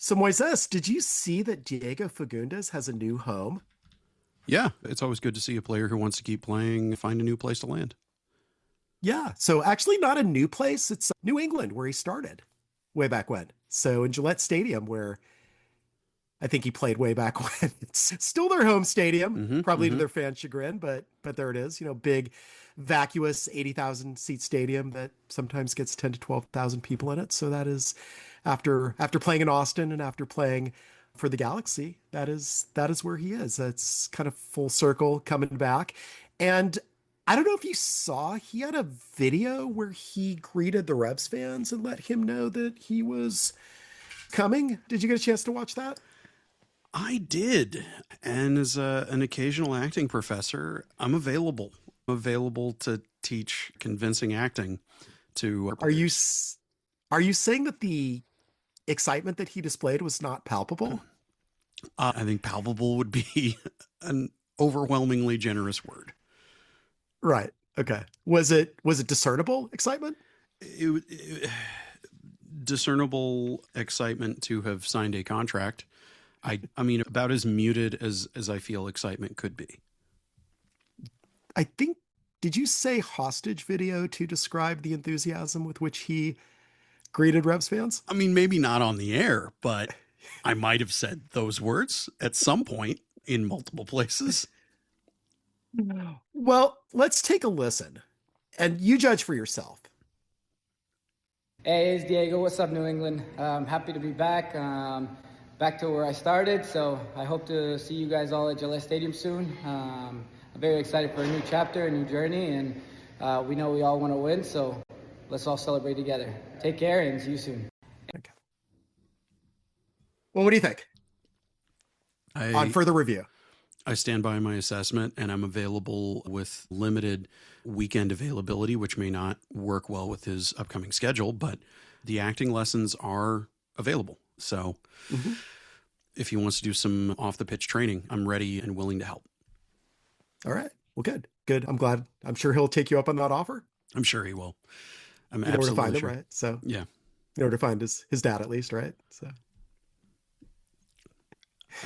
So Moisés, did you see that Diego Fagúndez has a new home? Yeah, it's always good to see a player who wants to keep playing find a new place to land. Yeah, so actually not a new place. It's New England where he started way back when. So in Gillette Stadium, where I think he played way back when. It's still their home stadium, probably to their fan chagrin, but there it is. Big, vacuous 80,000 seat stadium that sometimes gets 10 to 12,000 people in it. So that is after playing in Austin and after playing for the Galaxy, that is where he is. That's kind of full circle coming back. And I don't know if you saw, he had a video where he greeted the Revs fans and let him know that he was coming. Did you get a chance to watch that? I did. And as an occasional acting professor, I'm available to teach convincing acting to. Are you saying that the excitement that he displayed was not palpable? I think palpable would be an overwhelmingly generous word. Right. Okay. Was it discernible excitement? Discernible excitement to have signed a contract. I mean, about as muted as I feel excitement could be. I think, did you say hostage video to describe the enthusiasm with which he greeted Revs fans? I mean, maybe not on the air, but I might have said those words at some point in multiple places. Well, let's take a listen and you judge for yourself. Hey, it's Diego. What's up, New England? Happy to be back. Back to where I started, so I hope to see you guys all at Gillette Stadium soon. I'm very excited for a new chapter, a new journey, and we know we all want to win, so let's all celebrate together. Take care and see you soon. Okay. Well, what do you think? On further review. I stand by my assessment, and I'm available with limited weekend availability, which may not work well with his upcoming schedule, but the acting lessons are available. So if he wants to do some off-the-pitch training, I'm ready and willing to help. All right. Well, good. Good. I'm glad. I'm sure he'll take you up on that offer. I'm sure he will. I'm in order to find sure. him, right? So yeah. In order to find his dad, at least, right? So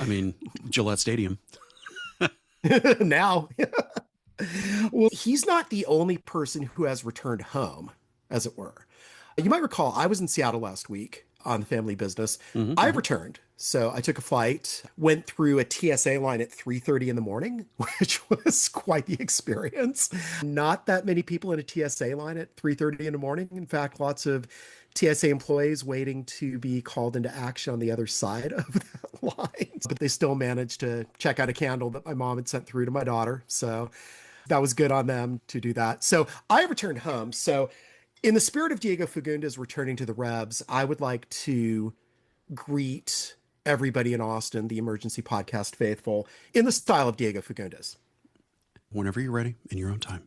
I mean, Gillette Stadium. Now. Well, he's not the only person who has returned home, as it were. You might recall, I was in Seattle last week on the family business. I returned. So I took a flight, went through a TSA line at 3:30 in the morning, which was quite the experience. Not that many people in a TSA line at 3:30 in the morning. In fact, lots of TSA employees waiting to be called into action on the other side of that line. But they still managed to check out a candle that my mom had sent through to my daughter. So that was good on them to do that. So I returned home. So in the spirit of Diego Fagúndez returning to the Revs, I would like to greet everybody in Austin, the Emergency Podcast faithful, in the style of Diego Fagúndez. Whenever you're ready, in your own time.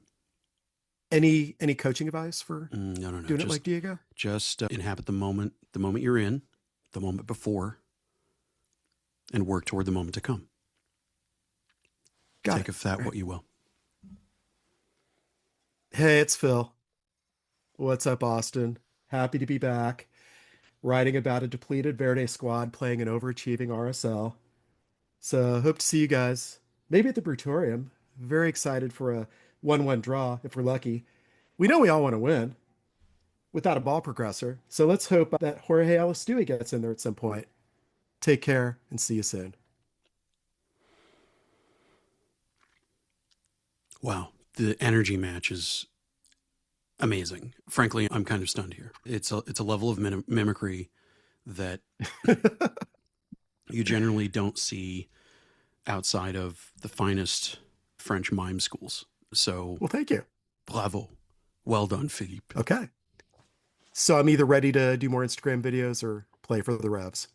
Any coaching advice for no. doing it like Diego? Just inhabit the moment you're in, the moment before, and work toward the moment to come. Take of that what you will. Hey, it's Phil. What's up, Austin? Happy to be back. Writing about a depleted Verde squad playing an overachieving RSL. So hope to see you guys. Maybe at the Brutorium. Very excited for a 1-1 draw if we're lucky. We know we all want to win without a ball progressor. So let's hope that Jorge Alistui gets in there at some point. Take care and see you soon. Wow. The energy match is amazing. Frankly, I'm kind of stunned here. It's a level of mimicry that you generally don't see outside of the finest French mime schools. So, well, thank you. Bravo. Well done, Philippe. Okay. So I'm either ready to do more Instagram videos or play for the Revs.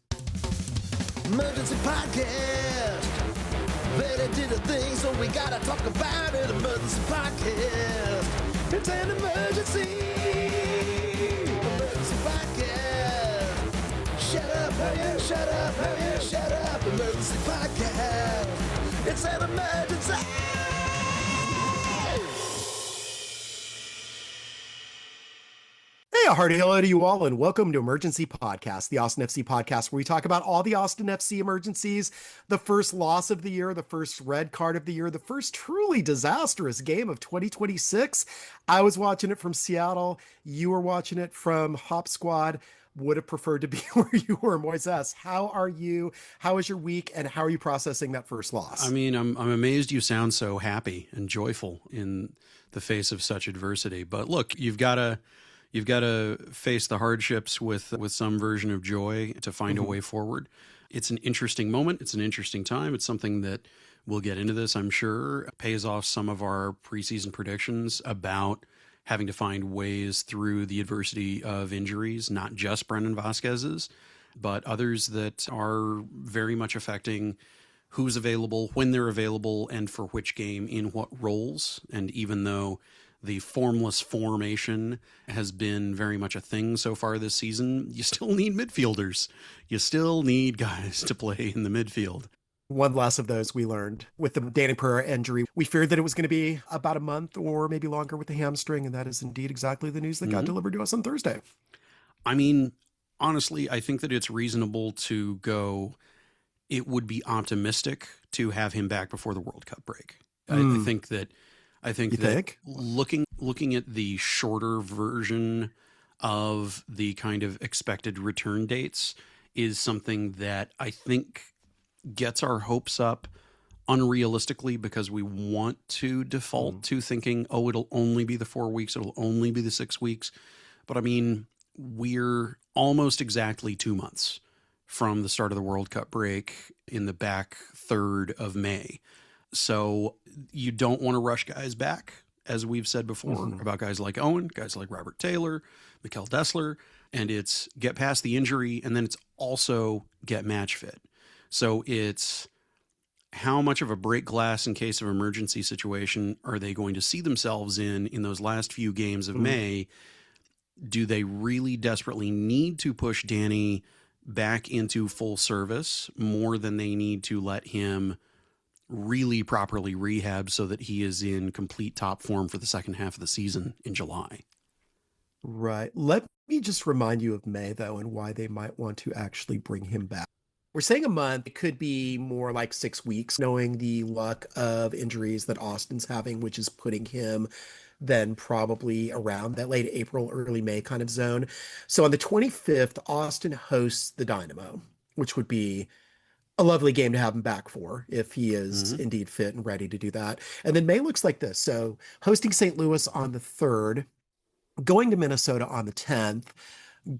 Emergency podcast. They did a thing, so we gotta talk about it. Emergency podcast. It's an emergency. Emergency podcast. Shut up, hurry up, shut up, hurry up, shut up. Emergency podcast. It's an emergency. Hey, hearty hello to you all, and welcome to Emergency Podcast, the Austin FC podcast, where we talk about all the Austin FC emergencies, the first loss of the year, the first red card of the year, the first truly disastrous game of 2026. I was watching it from Seattle. You were watching it from Hop Squad. Would have preferred to be where you were, Moisés. How are you? How was your week? And how are you processing that first loss? I mean, I'm amazed you sound so happy and joyful in the face of such adversity. But look, you've got to face the hardships with some version of joy to find a way forward. It's an interesting moment. It's an interesting time. It's something that we'll get into this, I'm sure, pays off some of our preseason predictions about having to find ways through the adversity of injuries, not just Brendan Vasquez's, but others that are very much affecting who's available, when they're available, and for which game, in what roles. And even though the formless formation has been very much a thing so far this season, you still need midfielders. You still need guys to play in the midfield. One less of those we learned with the Danny Pereira injury. We feared that it was going to be about a month or maybe longer with the hamstring, and that is indeed exactly the news that got delivered to us on Thursday. I mean, honestly, I think that it's reasonable to go, it would be optimistic to have him back before the World Cup break. I think that looking at the shorter version of the kind of expected return dates is something that I think gets our hopes up unrealistically, because we want to default to thinking, oh, it'll only be the 4 weeks, it'll only be the 6 weeks. But I mean, we're almost exactly 2 months from the start of the World Cup break in the back third of May. So you don't want to rush guys back, as we've said before, about guys like Owen, guys like Robert Taylor, Mikel Dessler, and it's get past the injury, and then it's also get match fit. So it's how much of a break glass in case of emergency situation are they going to see themselves in those last few games of May? Do they really desperately need to push Danny back into full service more than they need to let him really properly rehab so that he is in complete top form for the second half of the season in July? Right. Let me just remind you of May, though, and why they might want to actually bring him back. We're saying a month. It could be more like 6 weeks, knowing the luck of injuries that Austin's having, which is putting him then probably around that late April, early May kind of zone. So on the 25th, Austin hosts the Dynamo, which would be a lovely game to have him back for if he is indeed fit and ready to do that. And then May looks like this. So hosting St. Louis on the 3rd, going to Minnesota on the 10th,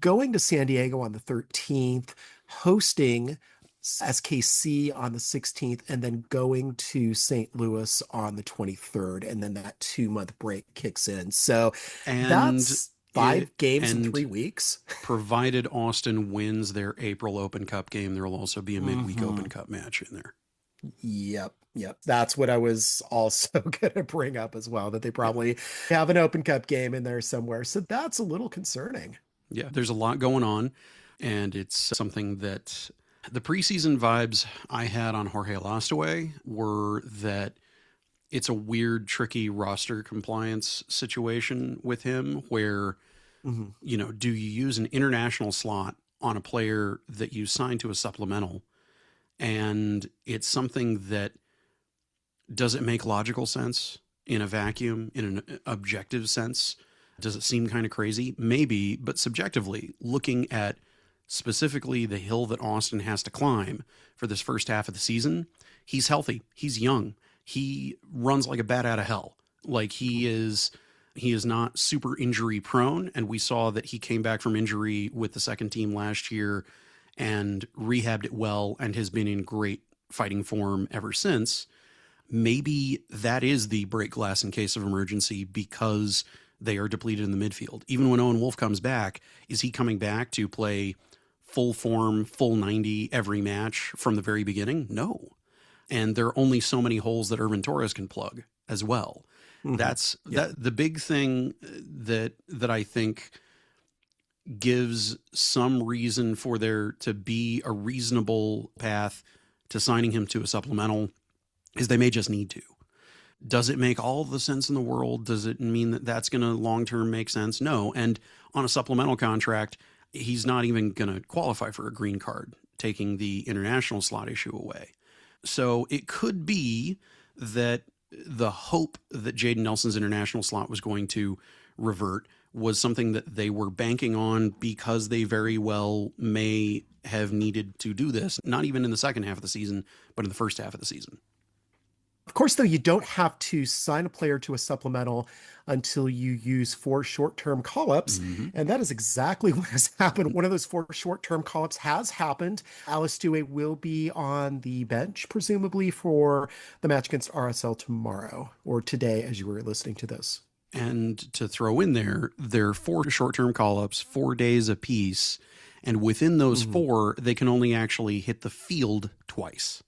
going to San Diego on the 13th, hosting SKC on the 16th, and then going to St. Louis on the 23rd. And then that 2-month break kicks in. So that's 5 games in 3 weeks. Provided Austin wins their April Open Cup game, there will also be a midweek Open Cup match in there. Yep. That's what I was also going to bring up as well, that they probably have an Open Cup game in there somewhere. So that's a little concerning. Yeah, there's a lot going on, and it's something that the preseason vibes I had on Jorge Lastaway were that it's a weird, tricky roster compliance situation with him where, you know, do you use an international slot on a player that you signed to a supplemental? And it's something that, does it make logical sense in a vacuum, in an objective sense? Does it seem kind of crazy? Maybe, but subjectively, looking at specifically the hill that Austin has to climb for this first half of the season, he's healthy, he's young, he runs like a bat out of hell. Like he is not super injury prone, and we saw that he came back from injury with the second team last year and rehabbed it well and has been in great fighting form ever since. Maybe that is the break glass in case of emergency, because they are depleted in the midfield. Even when Owen Wolff comes back, is he coming back to play full form, full 90 every match from the very beginning? No. And there are only so many holes that Irvin Torres can plug as well. That's the big thing that I think gives some reason for there to be a reasonable path to signing him to a supplemental is they may just need to. Does it make all the sense in the world? Does it mean that that's going to long-term make sense? No. And on a supplemental contract, he's not even going to qualify for a green card, taking the international slot issue away. So it could be that the hope that Jaden Nelson's international slot was going to revert was something that they were banking on because they very well may have needed to do this, not even in the second half of the season, but in the first half of the season. Of course, though, you don't have to sign a player to a supplemental until you use 4 short-term call-ups. And that is exactly what has happened. One of those 4 short-term call-ups has happened. Alice Dewey will be on the bench, presumably, for the match against RSL tomorrow, or today as you were listening to this. And to throw in there are 4 short-term call-ups, 4 days apiece. And within those 4, they can only actually hit the field twice.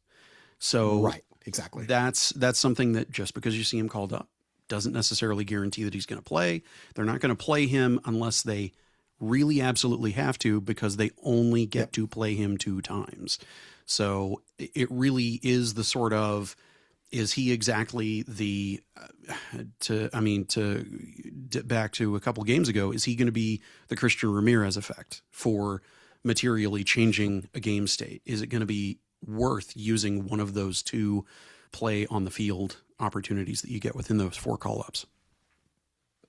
So right. Exactly. That's something that just because you see him called up doesn't necessarily guarantee that he's going to play. They're not going to play him unless they really absolutely have to, because they only get to play him 2 times. So it really is the sort of, is he exactly the, back to a couple games ago, is he going to be the Christian Ramirez effect for materially changing a game state? Is it going to be worth using one of those 2 play on the field opportunities that you get within those 4 call-ups?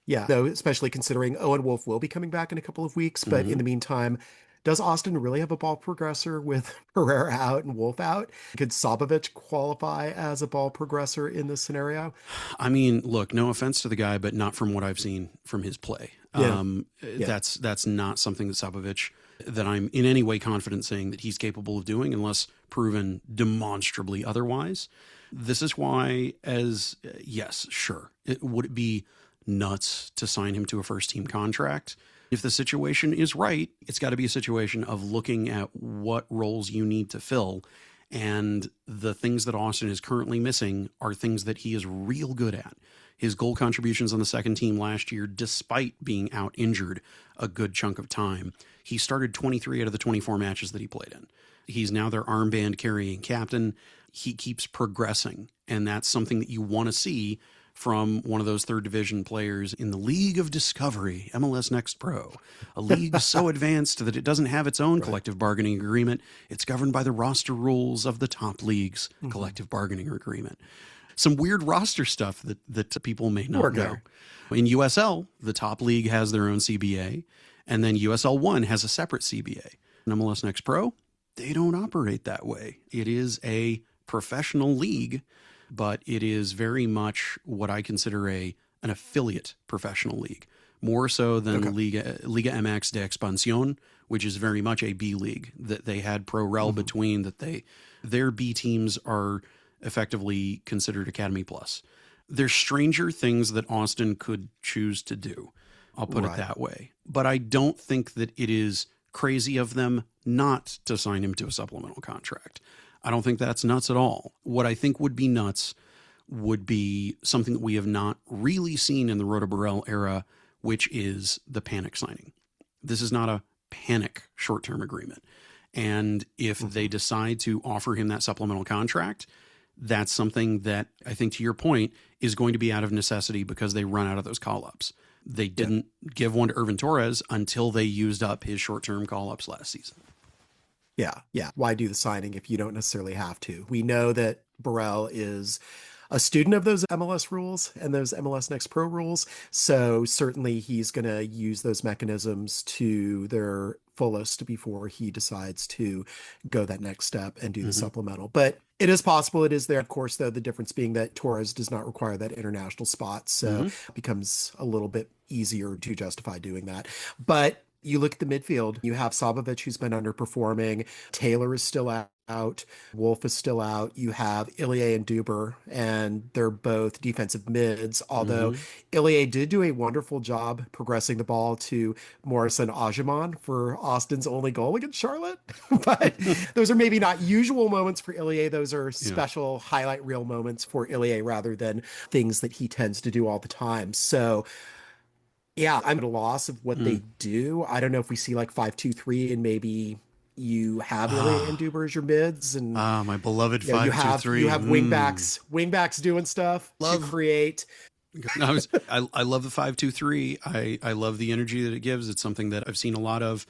Yeah, though, especially considering Owen Wolf will be coming back in a couple of weeks. But in the meantime, does Austin really have a ball progressor with Herrera out and Wolf out? Could Sabovic qualify as a ball progressor in this scenario? I mean, look, no offense to the guy, but not from what I've seen from his play. That's not something that Sabovic, that I'm in any way confident saying that he's capable of doing, unless proven demonstrably otherwise. This is why, yes, sure, would it be nuts to sign him to a first team contract? If the situation is right, it's got to be a situation of looking at what roles you need to fill. And the things that Austin is currently missing are things that he is real good at. His goal contributions on the second team last year, despite being out injured a good chunk of time, he started 23 out of the 24 matches that he played in. He's now their armband carrying captain. He keeps progressing. And that's something that you want to see from one of those third division players in the League of Discovery, MLS Next Pro, a league so advanced that it doesn't have its own collective bargaining agreement. It's governed by the roster rules of the top league's collective bargaining agreement. Some weird roster stuff that people may not know. In USL, the top league has their own CBA, and then USL 1 has a separate CBA. In MLS Next Pro, they don't operate that way. It is a professional league, but it is very much what I consider an affiliate professional league, more so than Liga MX de Expansión, which is very much a B league that they had Pro Rel between, that their B teams are effectively considered Academy Plus. There's stranger things that Austin could choose to do. I'll put it that way. But I don't think that it is crazy of them not to sign him to a supplemental contract. I don't think that's nuts at all. What I think would be nuts would be something that we have not really seen in the Rhoda Burrell era, which is the panic signing. This is not a panic short-term agreement. And if they decide to offer him that supplemental contract, that's something that I think, to your point, is going to be out of necessity because they run out of those call-ups. They didn't give one to Irvin Torres until they used up his short-term call-ups last season. Yeah. Why do the signing if you don't necessarily have to? We know that Burrell is a student of those MLS rules and those MLS Next Pro rules. So certainly he's going to use those mechanisms to their fullest before he decides to go that next step and do the supplemental. But it is possible it is there. Of course, though, the difference being that Torres does not require that international spot. So it becomes a little bit easier to justify doing that. But you look at the midfield, you have Sabovic, who's been underperforming. Taylor is still out. Wolf is still out. You have Ilie and Duber, and they're both defensive mids, although Ilie did do a wonderful job progressing the ball to Morrison Ajiman for Austin's only goal against Charlotte. But those are maybe not usual moments for Ilie. Those are special highlight reel moments for Ilie rather than things that he tends to do all the time. So yeah, I'm at a loss of what they do. I don't know if we see like 5-2-3 and maybe you have Ilya and Duber as your mids, and my beloved you know, 5-2-3. you have wingbacks doing stuff to create. I love the 5-2-3. I love the energy that it gives. It's something that I've seen a lot of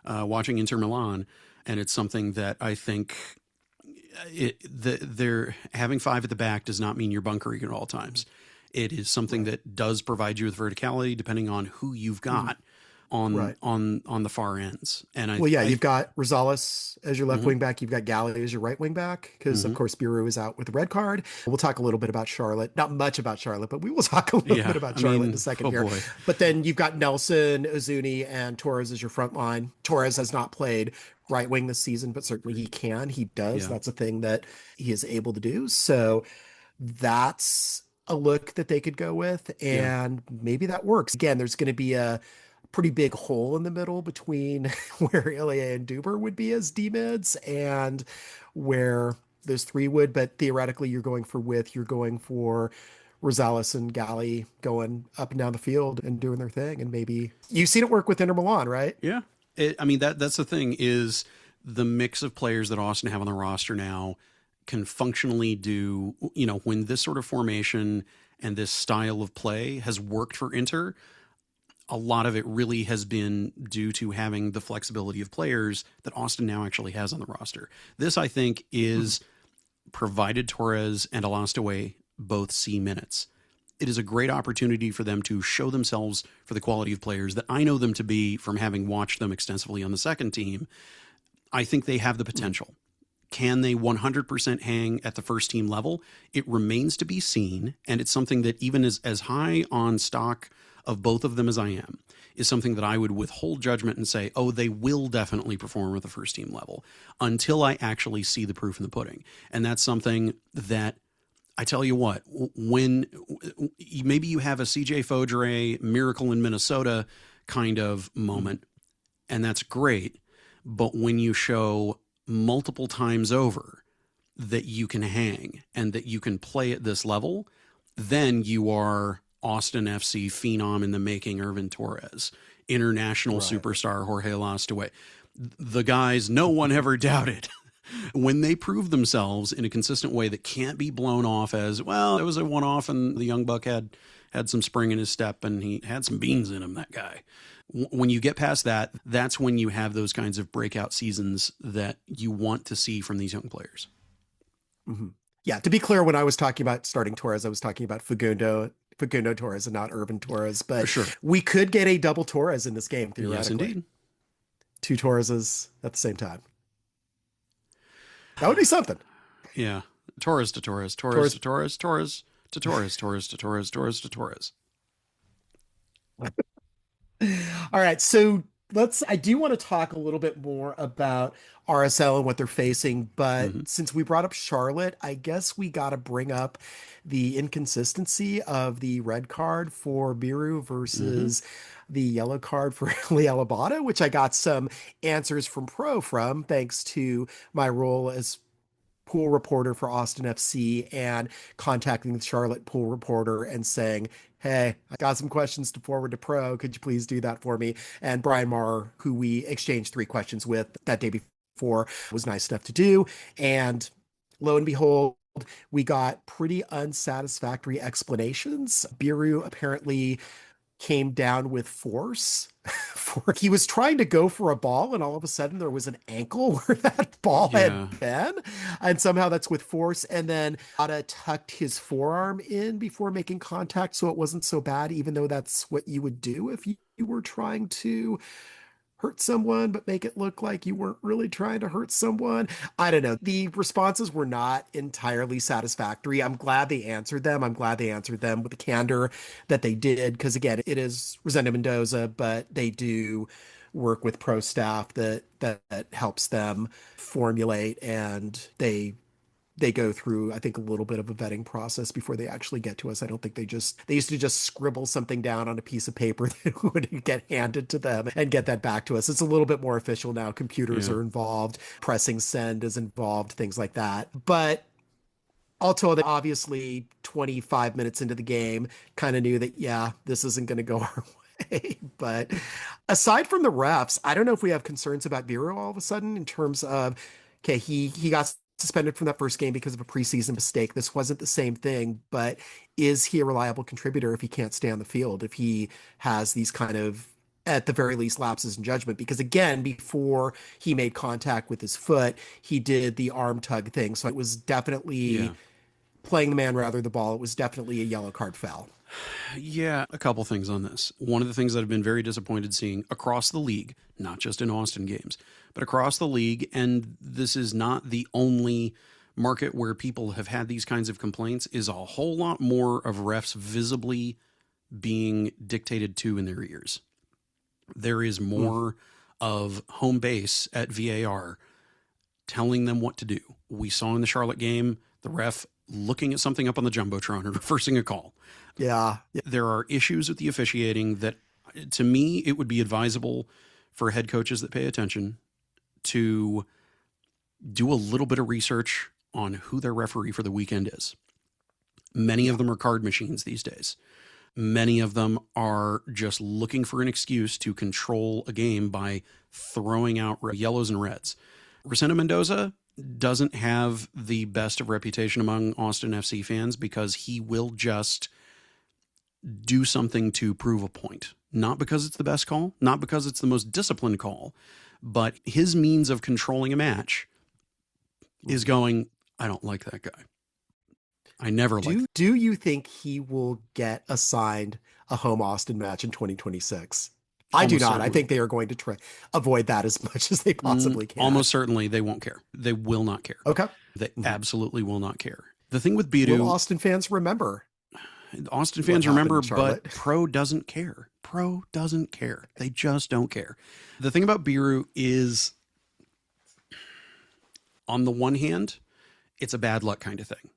watching Inter Milan, and it's something that I think they're having 5 at the back does not mean you're bunkering at all times. It is something that does provide you with verticality depending on who you've got on the far ends. And you've got Rosales as your left wing back. You've got Galley as your right wing back, because of course Biru is out with the red card. We'll talk a little bit about Charlotte. Not much about Charlotte, but we will talk a little bit about Charlotte in a second here. Boy. But then you've got Nelson, Ozuni, and Torres as your front line. Torres has not played right wing this season, but certainly he can. He does. Yeah. That's a thing that he is able to do. So that's a look that they could go with, and maybe that works. Again, there's going to be a pretty big hole in the middle between where Ilya and Duber would be as D-mids and where those 3 would, but theoretically you're going for width, you're going for Rosales and Galley going up and down the field and doing their thing. And maybe you've seen it work with Inter Milan, right? Yeah. That's the thing, is the mix of players that Austin have on the roster now can functionally do, when this sort of formation and this style of play has worked for Inter, a lot of it really has been due to having the flexibility of players that Austin now actually has on the roster. This, I think, is provided Torres and Alastaway both see minutes. It is a great opportunity for them to show themselves for the quality of players that I know them to be from having watched them extensively on the second team. I think they have the potential. Can they 100% hang at the first team level? It remains to be seen, and it's something that even as high on stock of both of them as I am, is something that I would withhold judgment and say, oh, they will definitely perform at the first team level until I actually see the proof in the pudding. And that's something that, I tell you what, when maybe you have a CJ Faudré miracle in Minnesota kind of moment, and that's great, but when you show multiple times over that you can hang and that you can play at this level, then you are Austin FC phenom in the making, Irvin Torres, international superstar Jorge Alastaway. The guys no one ever doubted when they prove themselves in a consistent way that can't be blown off as, well, it was a one-off and the young buck had some spring in his step and he had some beans in him, that guy. When you get past that, that's when you have those kinds of breakout seasons that you want to see from these young players. Mm-hmm. Yeah, to be clear, when I was talking about starting Torres, I was talking about Facundo Torres and not Irvin Torres. But for sure, we could get a double Torres in this game, theoretically. Yes, indeed. 2 Torreses at the same time. That would be something. Yeah. Torres to Torres, Torres to Torres, Torres to Torres, Torres to Torres, Torres to Torres. All right. So I do want to talk a little bit more about RSL and what they're facing, but since we brought up Charlotte, I guess we got to bring up the inconsistency of the red card for Biru versus the yellow card for Liel Abada, which I got some answers from thanks to my role as pool reporter for Austin FC and contacting the Charlotte pool reporter and saying, hey, I got some questions to forward to Pro. Could you please do that for me? And Brian Marr, who we exchanged 3 questions with that day before, was nice enough to do. And lo and behold, we got pretty unsatisfactory explanations. Biru apparently came down with force. He was trying to go for a ball and all of a sudden there was an ankle where that ball had been, and somehow that's with force. And then Ada tucked his forearm in before making contact, so it wasn't so bad, even though that's what you would do if you were trying to hurt someone but make it look like you weren't really trying to hurt someone. I don't know. The responses were not entirely satisfactory. I'm glad they answered them. I'm glad they answered them with the candor that they did, because again, it is Rosendo Mendoza, but they do work with pro staff that helps them formulate, and they go through, I think, a little bit of a vetting process before they actually get to us. I don't think they used to just scribble something down on a piece of paper that would get handed to them and get that back to us. It's a little bit more official now. Computers are involved, pressing send is involved, things like that. But all told, obviously 25 minutes into the game, kind of knew that, this isn't going to go our But aside from the refs, I don't know if we have concerns about Biro all of a sudden in terms of, okay, he got suspended from that first game because of a preseason mistake. This wasn't the same thing, but is he a reliable contributor if he can't stay on the field, if he has these kind of, at the very least, lapses in judgment? Because again, before he made contact with his foot, he did the arm tug thing. So it was definitely playing the man rather than the ball. It was definitely a yellow card foul. Yeah, a couple things on this. One of the things that I've been very disappointed seeing across the league, not just in Austin games, but across the league, and this is not the only market where people have had these kinds of complaints, is a whole lot more of refs visibly being dictated to in their ears. There is more of home base at VAR telling them what to do. We saw in the Charlotte game, the ref looking at something up on the Jumbotron and reversing a call. Yeah. There are issues with the officiating that, to me, it would be advisable for head coaches that pay attention to do a little bit of research on who their referee for the weekend is. Many of them are card machines these days. Many of them are just looking for an excuse to control a game by throwing out yellows and reds. Rosendo Mendoza doesn't have the best of reputation among Austin FC fans because he will just do something to prove a point. Not because it's the best call, not because it's the most disciplined call, but his means of controlling a match is going, I don't like that guy. I never like that. Do you think he will get assigned a home Austin match in 2026? I do not. Certainly. I think they are going to try avoid that as much as they possibly can. Almost certainly they won't care. They will not care. Okay. They absolutely will not care. The thing with Biru... Will Austin fans remember? Austin fans remember, but Pro doesn't care. Pro doesn't care. They just don't care. The thing about Biru is, on the one hand, it's a bad luck kind of thing.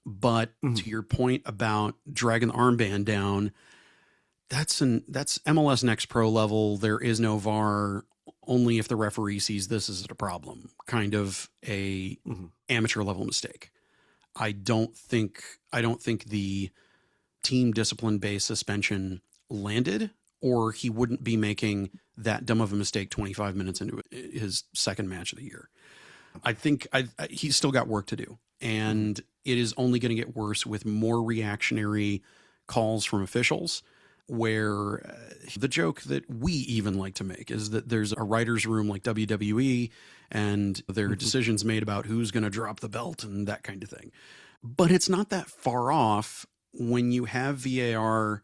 But to your point about dragging the armband down, that's MLS Next Pro level. There is no VAR. Only if the referee sees this as a problem, kind of a amateur level mistake. I don't think the team discipline based suspension landed, or he wouldn't be making that dumb of a mistake 25 minutes into his second match of the year. I think he's still got work to do, and it is only going to get worse with more reactionary calls from officials, where the joke that we even like to make is that there's a writer's room like WWE and there are decisions made about who's going to drop the belt and that kind of thing. But it's not that far off when you have VAR.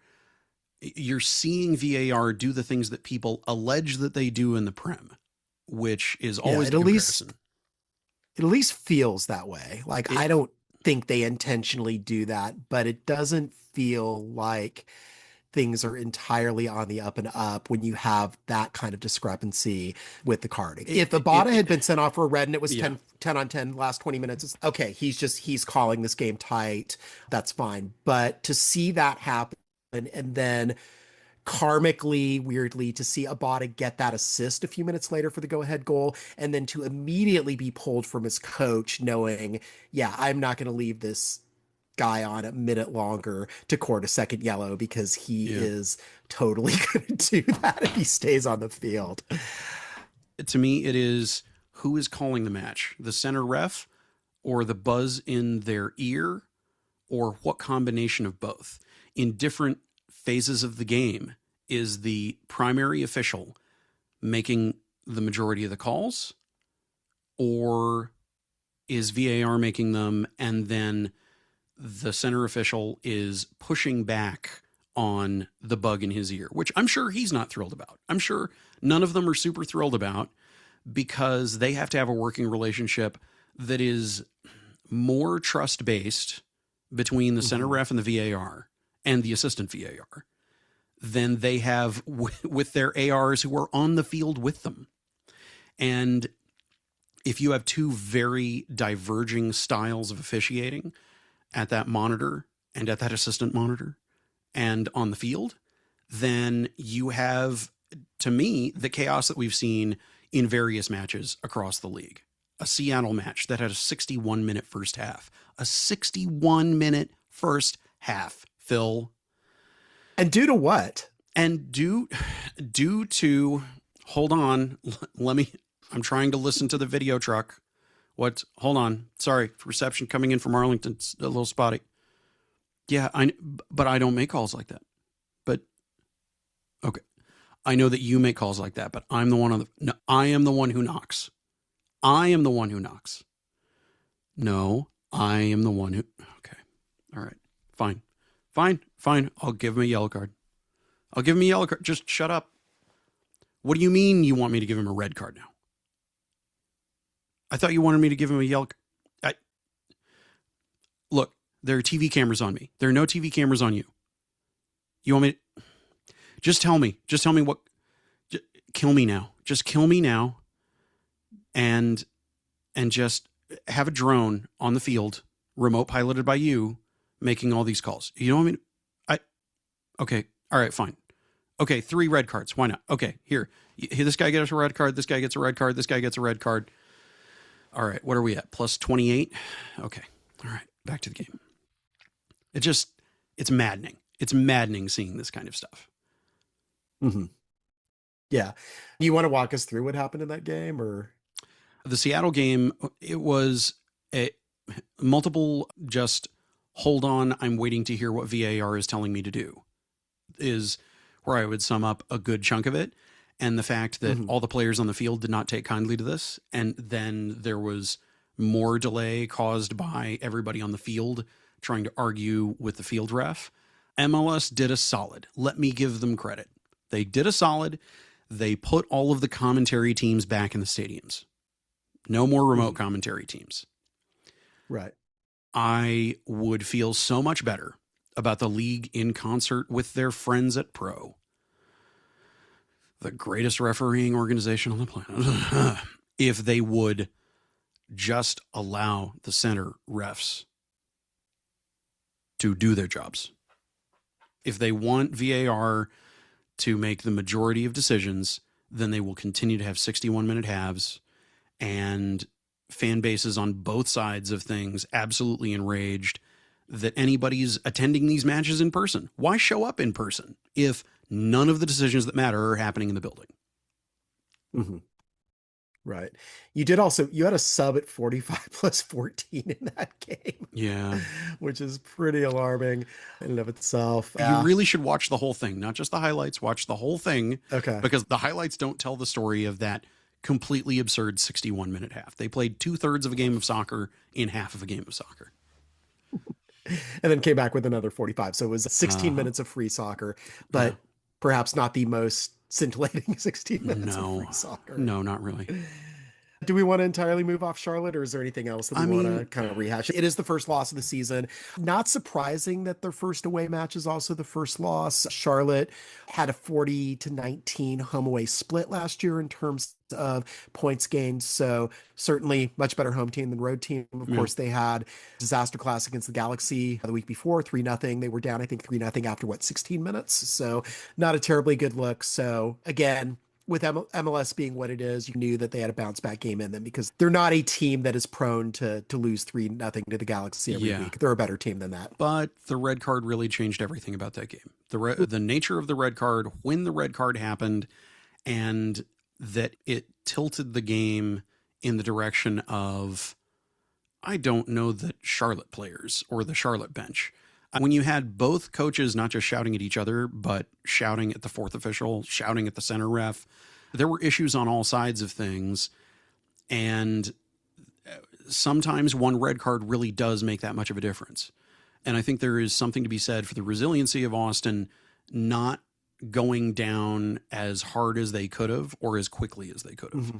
You're seeing VAR do the things that people allege that they do in the Prem, which is always the comparison. It at least feels that way. Like, I don't think they intentionally do that, but it doesn't feel like things are entirely on the up and up when you have that kind of discrepancy with the carding. If Abada had been sent off for a red and it was 10 on 10 last 20 minutes, it's okay, he's calling this game tight. That's fine. But to see that happen and then karmically, weirdly, to see Abada get that assist a few minutes later for the go-ahead goal, and then to immediately be pulled from his coach knowing, I'm not going to leave this guy on a minute longer to court a second yellow because he is totally going to do that if he stays on the field. To me, it is who is calling the match, the center ref or the buzz in their ear, or what combination of both. In different phases of the game, is the primary official making the majority of the calls, or is VAR making them and then the center official is pushing back on the bug in his ear, which I'm sure he's not thrilled about. I'm sure none of them are super thrilled about, because they have to have a working relationship that is more trust-based between the center ref and the VAR and the assistant VAR than they have with their ARs who are on the field with them. And if you have two very diverging styles of officiating at that monitor and at that assistant monitor and on the field, then you have, to me, the chaos that we've seen in various matches across the league. A Seattle match that had a 61-minute first half. A 61-minute first half, Phil. And due to what? And due to, hold on, I'm trying to listen to the video truck. Hold on. Sorry. Reception coming in from Arlington's a little spotty. Yeah, but I don't make calls like that. But, okay. I know that you make calls like that, but I'm the one I am the one who knocks. I am the one who knocks. No, I am the one who, okay. All right. Fine. I'll give him a yellow card. Just shut up. What do you mean you want me to give him a red card now? I thought you wanted me to give him a yellow. Look, there are TV cameras on me. There are no TV cameras on you. You want me to, just tell me what, kill me now. Just kill me now. And just have a drone on the field, remote piloted by you, making all these calls. You know what I mean? Okay. All right, fine. Okay. 3 red cards. Why not? Okay. Here, this guy gets a red card. This guy gets a red card. This guy gets a red card. All right. What are we at? Plus 28. Okay. All right. Back to the game. It's maddening. It's maddening seeing this kind of stuff. Mm-hmm. Yeah. You want to walk us through what happened in that game, or? The Seattle game, it was a multiple just hold on, I'm waiting to hear what VAR is telling me to do, is where I would sum up a good chunk of it. And the fact that all the players on the field did not take kindly to this. And then there was more delay caused by everybody on the field trying to argue with the field ref. MLS did a solid. Let me give them credit. They did a solid. They put all of the commentary teams back in the stadiums. No more remote commentary teams. Right. I would feel so much better about the league in concert with their friends at Pro, the greatest refereeing organization on the planet, if they would just allow the center refs to do their jobs. If they want VAR to make the majority of decisions, then they will continue to have 61-minute halves, and fan bases on both sides of things absolutely enraged that anybody's attending these matches in person. Why show up in person if none of the decisions that matter are happening in the building? Mm-hmm. Right. You had a sub at 45 plus 14 in that game. Yeah. Which is pretty alarming in and of itself. You really should watch the whole thing, not just the highlights. Watch the whole thing. Okay. Because the highlights don't tell the story of that completely absurd 61-minute half. They played 2/3 of a game of soccer in half of a game of soccer. And then came back with another 45. So it was 16 minutes of free soccer, but perhaps not the most scintillating 16 minutes of free soccer. No, not really. Do we want to entirely move off Charlotte, or is there anything else that we want to kind of rehash? It is the first loss of the season. Not surprising that their first away match is also the first loss. Charlotte had a 40-19 home away split last year in terms of points gained. So certainly much better home team than road team. Of course, they had disaster class against the Galaxy the week before, 3-0. They were down, I think, 3-0 after 16 minutes. So not a terribly good look. So again, with MLS being what it is, you knew that they had a bounce back game in them, because they're not a team that is prone to lose 3-0 to the Galaxy every week. They're a better team than that. But the red card really changed everything about that game. The nature of the red card, when the red card happened, and that it tilted the game in the direction of, I don't know, that Charlotte players or the Charlotte bench. When you had both coaches not just shouting at each other, but shouting at the fourth official, shouting at the center ref, there were issues on all sides of things. And sometimes one red card really does make that much of a difference. And I think there is something to be said for the resiliency of Austin not going down as hard as they could have or as quickly as they could have,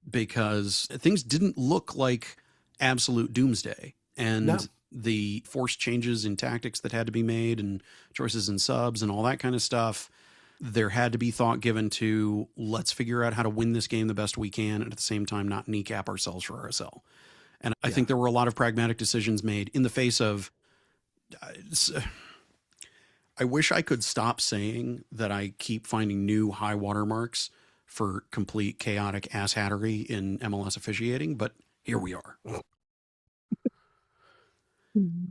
because things didn't look like absolute doomsday. And the forced changes in tactics that had to be made and choices in subs and all that kind of stuff, there had to be thought given to, let's figure out how to win this game the best we can, and at the same time not kneecap ourselves for RSL. And I think there were a lot of pragmatic decisions made in the face of, I wish I could stop saying that I keep finding new high water marks for complete chaotic asshattery in MLS officiating, but here we are.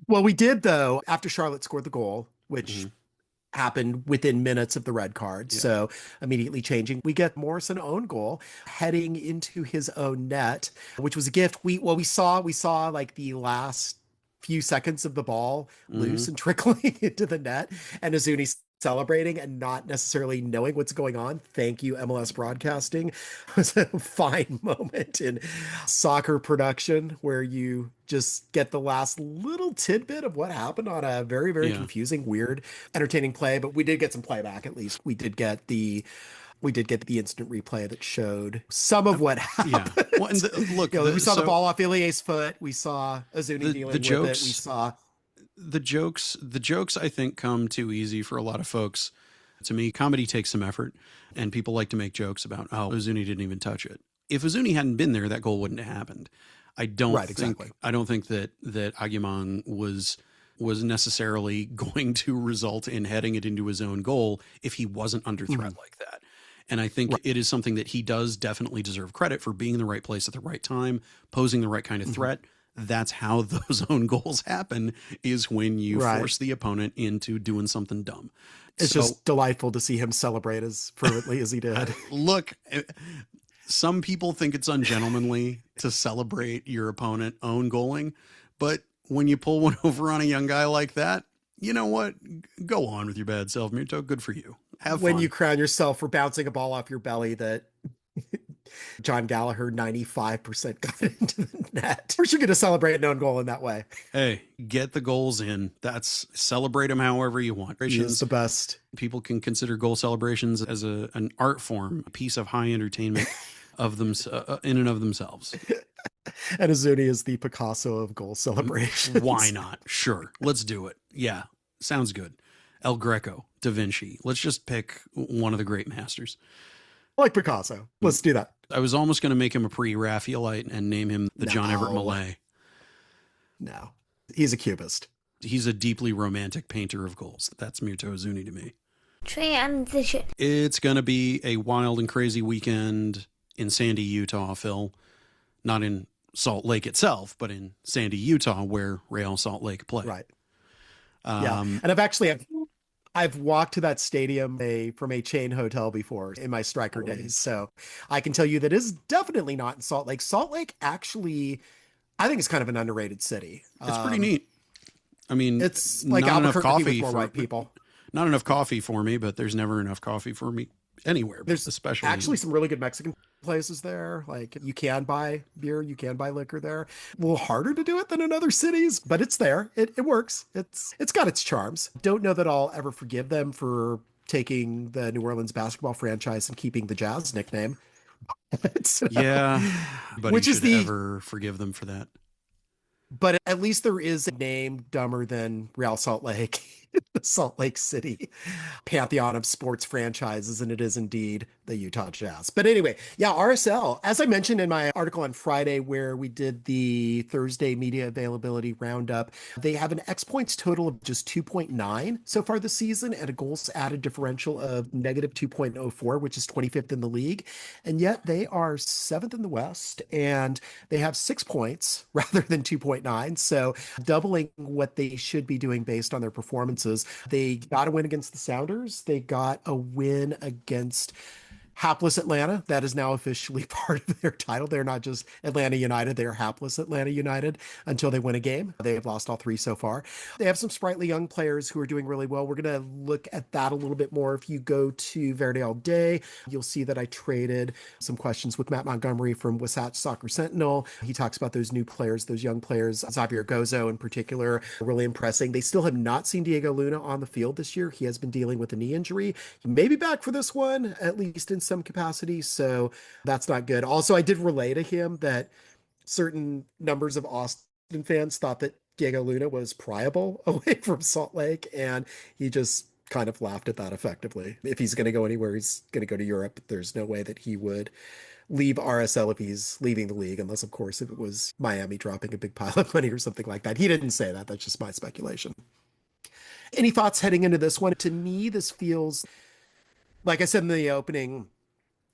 Well, we did, though, after Charlotte scored the goal, which happened within minutes of the red card. Yeah. So immediately changing. We get Morrison own goal heading into his own net, which was a gift. We saw like the last few seconds of the ball loose and trickling into the net, and Azuni celebrating and not necessarily knowing what's going on. Thank you, MLS Broadcasting. It was a fine moment in soccer production where you just get the last little tidbit of what happened on a very, very confusing, weird, entertaining play. But we did get some playback, at least. We did get the instant replay that showed some of what happened. Yeah. Well, and look, we saw the ball off Ilie's foot. We saw Azuni dealing with it. We saw the jokes I think come too easy for a lot of folks. To me, comedy takes some effort, and people like to make jokes about, oh, Azuni didn't even touch it. If Azuni hadn't been there, that goal wouldn't have happened. I don't think that Aguiman was necessarily going to result in heading it into his own goal if he wasn't under threat like that. And I think it is something that he does definitely deserve credit for, being in the right place at the right time, posing the right kind of threat. That's how those own goals happen, is when you force the opponent into doing something dumb. It's just delightful to see him celebrate as fervently as he did. Look, some people think it's ungentlemanly to celebrate your opponent own goaling, but when you pull one over on a young guy like that, you know what? Go on with your bad self, Mirto. Good for you. Have fun. When you crown yourself for bouncing a ball off your belly that John Gallagher 95% got into the net. We're sure going to celebrate an own goal in that way. Hey, get the goals in. Celebrate them however you want. He is the best. People can consider goal celebrations as an art form, a piece of high entertainment of them in and of themselves. And Azuni is the Picasso of goal celebrations. Why not? Sure. Let's do it. Yeah. Sounds good. El Greco, Da Vinci. Let's just pick one of the great masters. Like Picasso. Let's do that. I was almost going to make him a pre-Raphaelite and name him the John Everett Millay. No. He's a cubist. He's a deeply romantic painter of goals. That's Mirto Azuni to me. Transition. It's going to be a wild and crazy weekend in Sandy, Utah, Phil. Not in Salt Lake itself, but in Sandy, Utah, where Real Salt Lake play. Right. And I've walked to that stadium from a chain hotel before in my striker days. So I can tell you that is definitely not in Salt Lake. Salt Lake actually, I think, is kind of an underrated city. It's pretty neat. I mean, it's like Albuquerque with more white people. Not enough coffee for me, but there's never enough coffee for me anywhere. There's especially actually some really good Mexican places there. Like, you can buy beer, you can buy liquor there. A little harder to do it than in other cities, but it's there. It works. It's got its charms. Don't know that I'll ever forgive them for taking the New Orleans basketball franchise and keeping the Jazz nickname. Yeah, but which should ever forgive them for that. But at least there is a name dumber than Real Salt Lake, the Salt Lake City pantheon of sports franchises, and it is indeed the Utah Jazz. But anyway, yeah, RSL, as I mentioned in my article on Friday where we did the Thursday media availability roundup, they have an X points total of just 2.9 so far this season and a goals added differential of negative 2.04, which is 25th in the league. And yet they are 7th in the West, and they have 6 points rather than 2.9. So doubling what they should be doing based on their performances. They got a win against the Sounders. They got a win against hapless Atlanta. That is now officially part of their title. They're not just Atlanta United. They are hapless Atlanta United until they win a game. They have lost all 3 so far. They have some sprightly young players who are doing really well. We're going to look at that a little bit more. If you go to Verde All Day, you'll see that I traded some questions with Matt Montgomery from Wasatch Soccer Sentinel. He talks about those new players, those young players, Xavier Gozo in particular, really impressing. They still have not seen Diego Luna on the field this year. He has been dealing with a knee injury. He may be back for this one, at least in some capacity, so that's not good. Also, I did relay to him that certain numbers of Austin fans thought that Diego Luna was pryable away from Salt Lake, and he just kind of laughed at that effectively. If he's going to go anywhere, he's going to go to Europe. There's no way that he would leave RSL if he's leaving the league, unless, of course, if it was Miami dropping a big pile of money or something like that. He didn't say that. That's just my speculation. Any thoughts heading into this one? To me, this feels, like I said in the opening,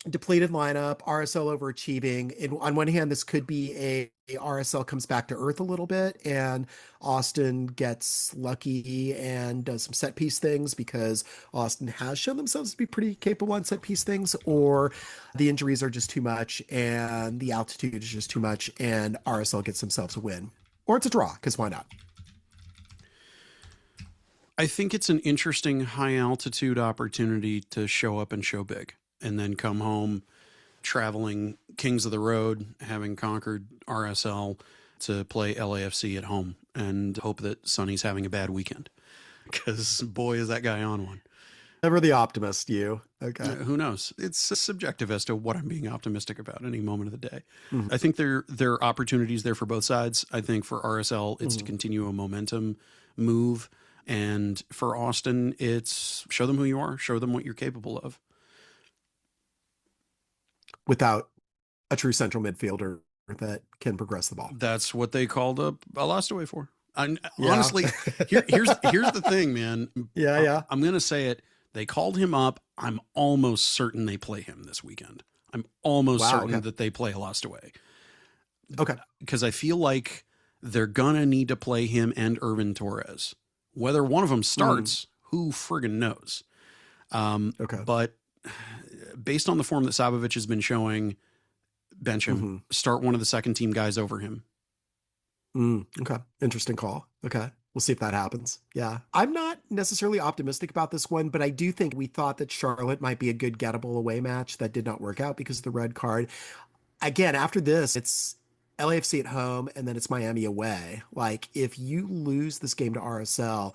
depleted lineup, RSL overachieving. On one hand, this could be a RSL comes back to earth a little bit, and Austin gets lucky and does some set piece things because Austin has shown themselves to be pretty capable on set piece things, or the injuries are just too much and the altitude is just too much, and RSL gets themselves a win. Or it's a draw, because why not? I think it's an interesting high altitude opportunity to show up and show big, and then come home traveling kings of the road, having conquered RSL, to play LAFC at home and hope that Sonny's having a bad weekend, because boy, is that guy on one. Never the optimist, you. Okay. Who knows? It's subjective as to what I'm being optimistic about any moment of the day. Mm-hmm. I think there are opportunities there for both sides. I think for RSL, it's to continue a momentum move. And for Austin, it's show them who you are, show them what you're capable of. Without a true central midfielder that can progress the ball. That's what they called a lost away for. Honestly, here's the thing, man. Yeah. I'm going to say it. They called him up. I'm almost certain they play him this weekend. I'm almost certain that they play a lost away. Okay. Because I feel like they're going to need to play him and Irvin Torres. Whether one of them starts, who friggin' knows? Okay. But based on the form that Sabovic has been showing, bench him. Start one of the second team guys over him. Okay. Interesting call. Okay. We'll see if that happens. Yeah. I'm not necessarily optimistic about this one, but I do think we thought that Charlotte might be a good gettable away match. That did not work out because of the red card. Again, after this, it's LAFC at home and then it's Miami away. Like, if you lose this game to RSL,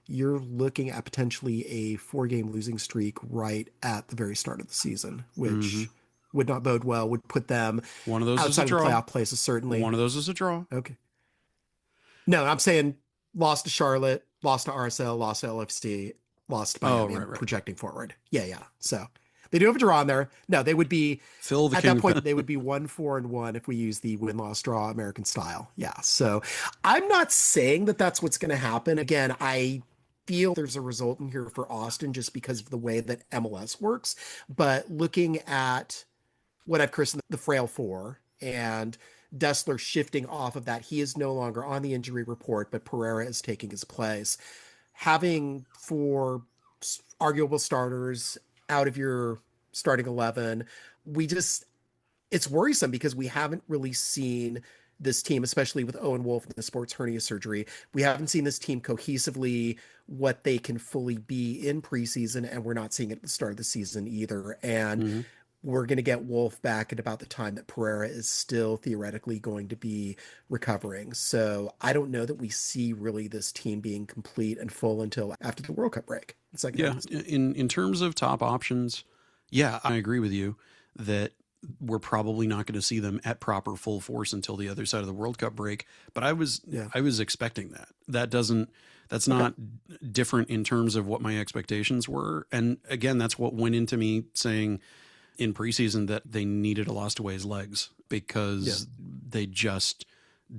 you're looking at potentially a 4-game losing streak right at the very start of the season, which would not bode well, would put them one of those outside is a of the draw. playoff places, certainly. One of those is a draw. Okay. No, I'm saying lost to Charlotte, lost to RSL, lost to LFC, lost to Miami, right. Projecting forward. Yeah. So they do have a draw in there. No, they would be at that point, they would be 1-4-1 if we use the win-loss draw American style. Yeah. So I'm not saying that that's what's going to happen. Again, I feel there's a result in here for Austin just because of the way that MLS works. But looking at what I've christened the frail four and Dessler shifting off of that, he is no longer on the injury report, but Pereira is taking his place. Having 4 arguable starters out of your starting 11, it's worrisome because we haven't really seen this team, especially with Owen Wolff and the sports hernia surgery. We haven't seen this team cohesively, what they can fully be in preseason, and we're not seeing it at the start of the season either. And we're going to get Wolff back at about the time that Pereira is still theoretically going to be recovering. So I don't know that we see really this team being complete and full until after the World Cup break. In terms of top options, yeah, I agree with you that we're probably not going to see them at proper full force until the other side of the World Cup break. But I was expecting that. That's not different in terms of what my expectations were. And again, that's what went into me saying in preseason that they needed a lost away's legs because they just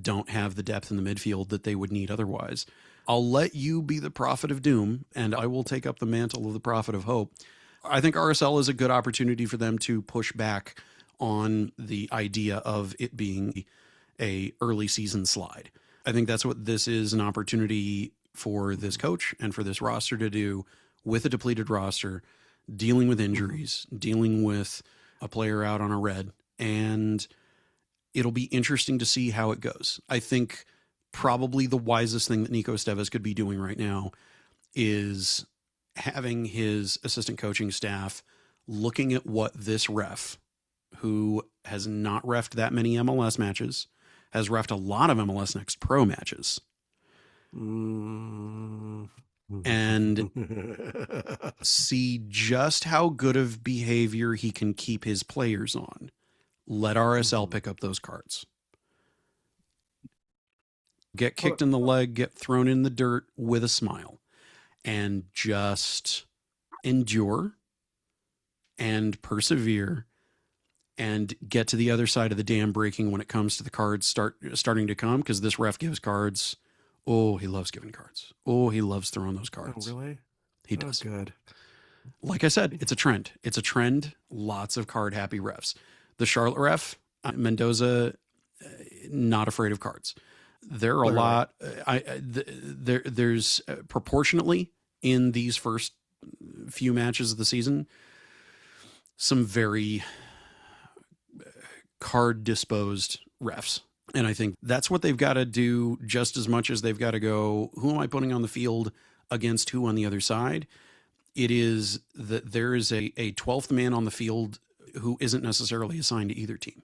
don't have the depth in the midfield that they would need otherwise. I'll let you be the prophet of doom, and I will take up the mantle of the prophet of hope. I think RSL is a good opportunity for them to push back on the idea of it being a early season slide. I think that's what this is, an opportunity for this coach and for this roster to do with a depleted roster, dealing with injuries, dealing with a player out on a red, and it'll be interesting to see how it goes. I think probably the wisest thing that Nico Estévez could be doing right now is having his assistant coaching staff looking at what this ref, who has not reffed that many MLS matches, has reffed a lot of MLS Next Pro matches, and see just how good of behavior he can keep his players on. Let RSL pick up those cards. Get kicked in the leg, get thrown in the dirt with a smile, and just endure and persevere and get to the other side of the dam breaking when it comes to the cards starting to come, because this ref gives cards. Oh, he loves giving cards. Oh, he loves throwing those cards. Oh, really? He does. Good. Like I said, it's a trend. It's a trend. Lots of card-happy refs. The Charlotte ref, Mendoza, not afraid of cards. There are a lot. There's proportionately in these first few matches of the season, some very card-disposed refs. And I think that's what they've got to do just as much as they've got to go, who am I putting on the field against who on the other side? It is that there is a 12th man on the field who isn't necessarily assigned to either team.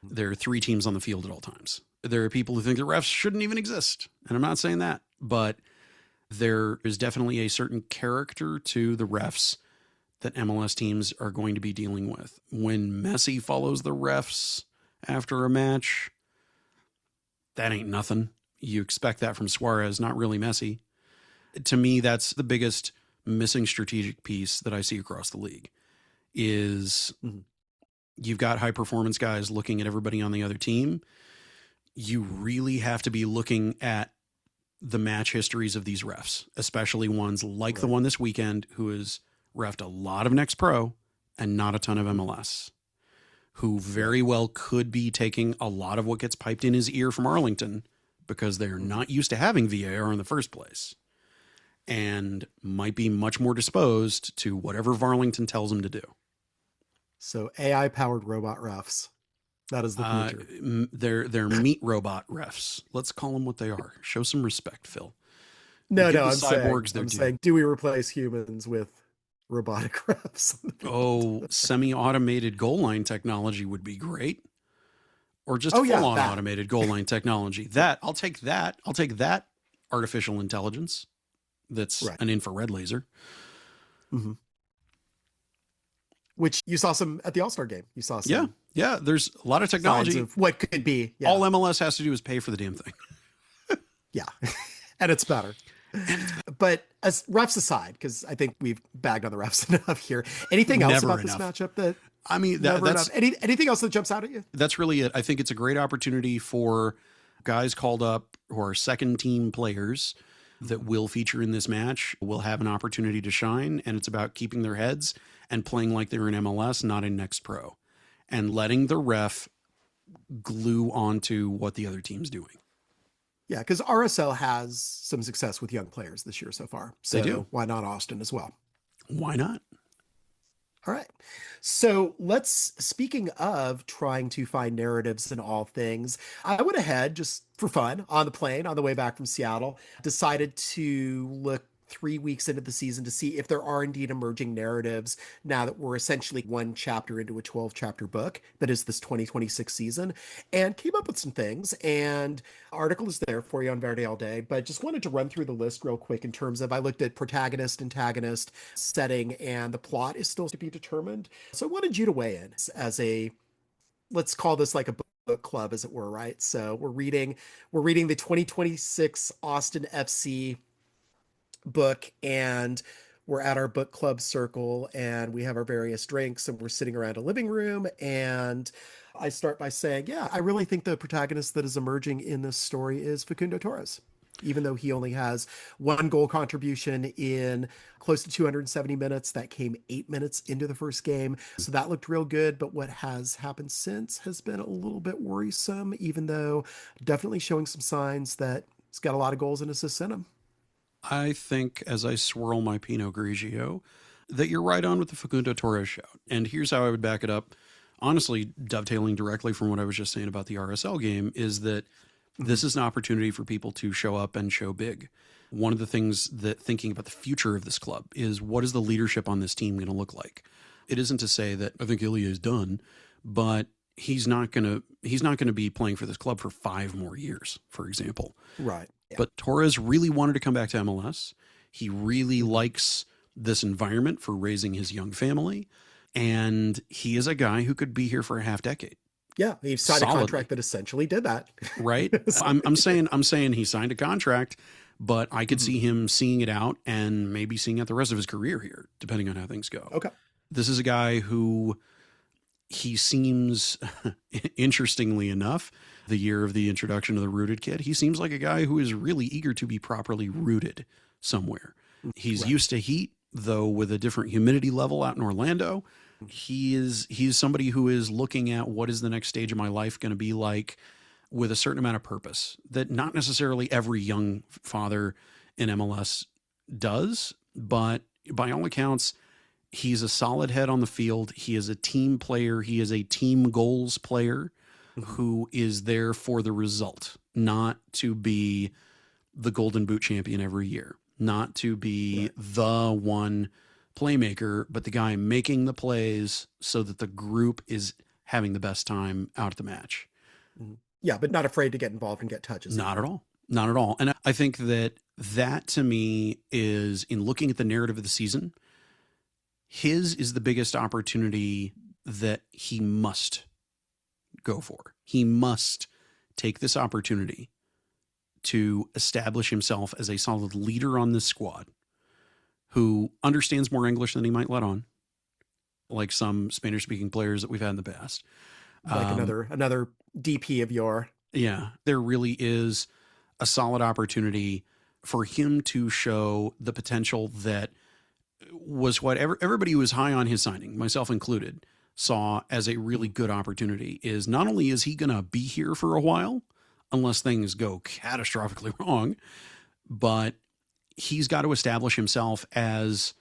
There are 3 teams on the field at all times. There are people who think the refs shouldn't even exist. And I'm not saying that, but there is definitely a certain character to the refs that MLS teams are going to be dealing with. When Messi follows the refs after a match, that ain't nothing. You expect that from Suarez, not really Messi. To me, that's the biggest missing strategic piece that I see across the league is you've got high performance guys looking at everybody on the other team. You really have to be looking at the match histories of these refs, especially ones like the one this weekend who has reffed a lot of Next Pro and not a ton of MLS, who very well could be taking a lot of what gets piped in his ear from Arlington because they're not used to having VAR in the first place and might be much more disposed to whatever Varlington tells them to do. So AI-powered robot refs. That is the future. They're meat robot refs. Let's call them what they are. Show some respect, Phil. No, I'm saying, do we replace humans with robotic refs? Oh, semi-automated goal line technology would be great. Or just full-on automated goal line technology. I'll take that. I'll take that artificial intelligence. That's an infrared laser. Mm-hmm. Which you saw some at the All-Star game. You saw some. Yeah. There's a lot of technology. Of what could be. Yeah. All MLS has to do is pay for the damn thing. Yeah. And it's better. But as refs aside, because I think we've bagged on the refs enough here. Anything else about this matchup that? I mean, that's anything else that jumps out at you? That's really it. I think it's a great opportunity for guys called up who are second team players that will feature in this match, will have an opportunity to shine. And it's about keeping their heads and playing like they're in MLS, not in Next Pro, and letting the ref glue onto what the other team's doing. Yeah, because RSL has some success with young players this year so far. So they do. Why not Austin as well? Why not? All right. So speaking of trying to find narratives in all things, I went ahead just for fun on the plane on the way back from Seattle, decided to look 3 weeks into the season to see if there are indeed emerging narratives now that we're essentially one chapter into a 12-chapter book that is this 2026 season, and came up with some things. And article is there for you on Verde All Day, but just wanted to run through the list real quick in terms of I looked at protagonist, antagonist, setting, and the plot is still to be determined. So I wanted you to weigh in as let's call this like a book club, as it were, right? So we're reading the 2026 Austin FC book, and we're at our book club circle and we have our various drinks and we're sitting around a living room, and I start by saying, I really think the protagonist that is emerging in this story is Facundo Torres, even though he only has 1 goal contribution in close to 270 minutes. That came 8 minutes into the first game, so that looked real good. But what has happened since has been a little bit worrisome, even though definitely showing some signs that he's got a lot of goals and assists in him. I think, as I swirl my Pinot Grigio, that you're right on with the Facundo Torres shout. And here's how I would back it up. Honestly, dovetailing directly from what I was just saying about the RSL game, is that this is an opportunity for people to show up and show big. One of the things that thinking about the future of this club is, what is the leadership on this team going to look like? It isn't to say that I think Ilya is done, but he's not going to be playing for this club for 5 more years, for example. Right. Yeah. But Torres really wanted to come back to MLS. He really likes this environment for raising his young family. And he is a guy who could be here for a half decade. Yeah. He signed a contract that essentially did that. Right. I'm saying he signed a contract, but I could see him seeing it out and maybe seeing out the rest of his career here, depending on how things go. Okay. This is a guy who, he seems, interestingly enough, the year of the introduction of the rooted kid, he seems like a guy who is really eager to be properly rooted somewhere. He's used to heat. though with a different humidity level out in Orlando. He's somebody who is looking at what is the next stage of my life going to be like with a certain amount of purpose that not necessarily every young father in MLS does, but by all accounts, he's a solid head on the field. He is a team player. He is a team goals player who is there for the result, not to be the Golden Boot champion every year, not to be the one playmaker, but the guy making the plays so that the group is having the best time out at the match. Yeah, but not afraid to get involved and get touches. Not at all. Not at all. And I think that to me is, in looking at the narrative of the season, his is the biggest opportunity that he must go for. He must take this opportunity to establish himself as a solid leader on this squad who understands more English than he might let on, like some Spanish-speaking players that we've had in the past. Like another DP of yore. Yeah, there really is a solid opportunity for him to show the potential that was what everybody who was high on his signing, myself included, saw as a really good opportunity. Is not only is he going to be here for a while, unless things go catastrophically wrong, but he's got to establish himself as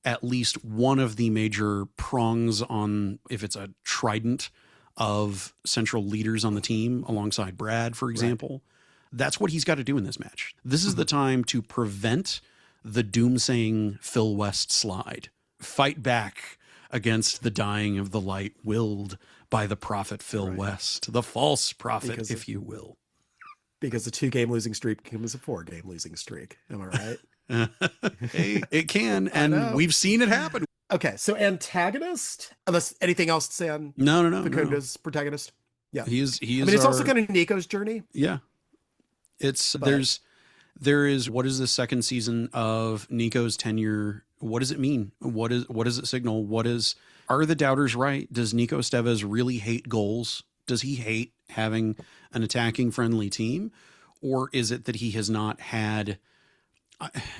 at least one of the major prongs on, if it's a trident of central leaders on the team, alongside Brad, for example. Right. That's what he's got to do in this match. This is the time to prevent the doomsaying Phil West slide. Fight back against the dying of the light willed by the prophet Phil West, the false prophet, if you will. Because the 2-game losing streak becomes a 4-game losing streak. Am I right? Hey, it can, and we've seen it happen. Okay, so antagonist. Unless anything else to say on Fagúndez protagonist. Yeah, he is. It's also kind of Nico's journey. Yeah, there is what is the second season of Nico's tenure? What does it mean? What does it signal? Are the doubters right? Does Nico Estévez really hate goals? Does he hate having an attacking friendly team? Or is it that he has not had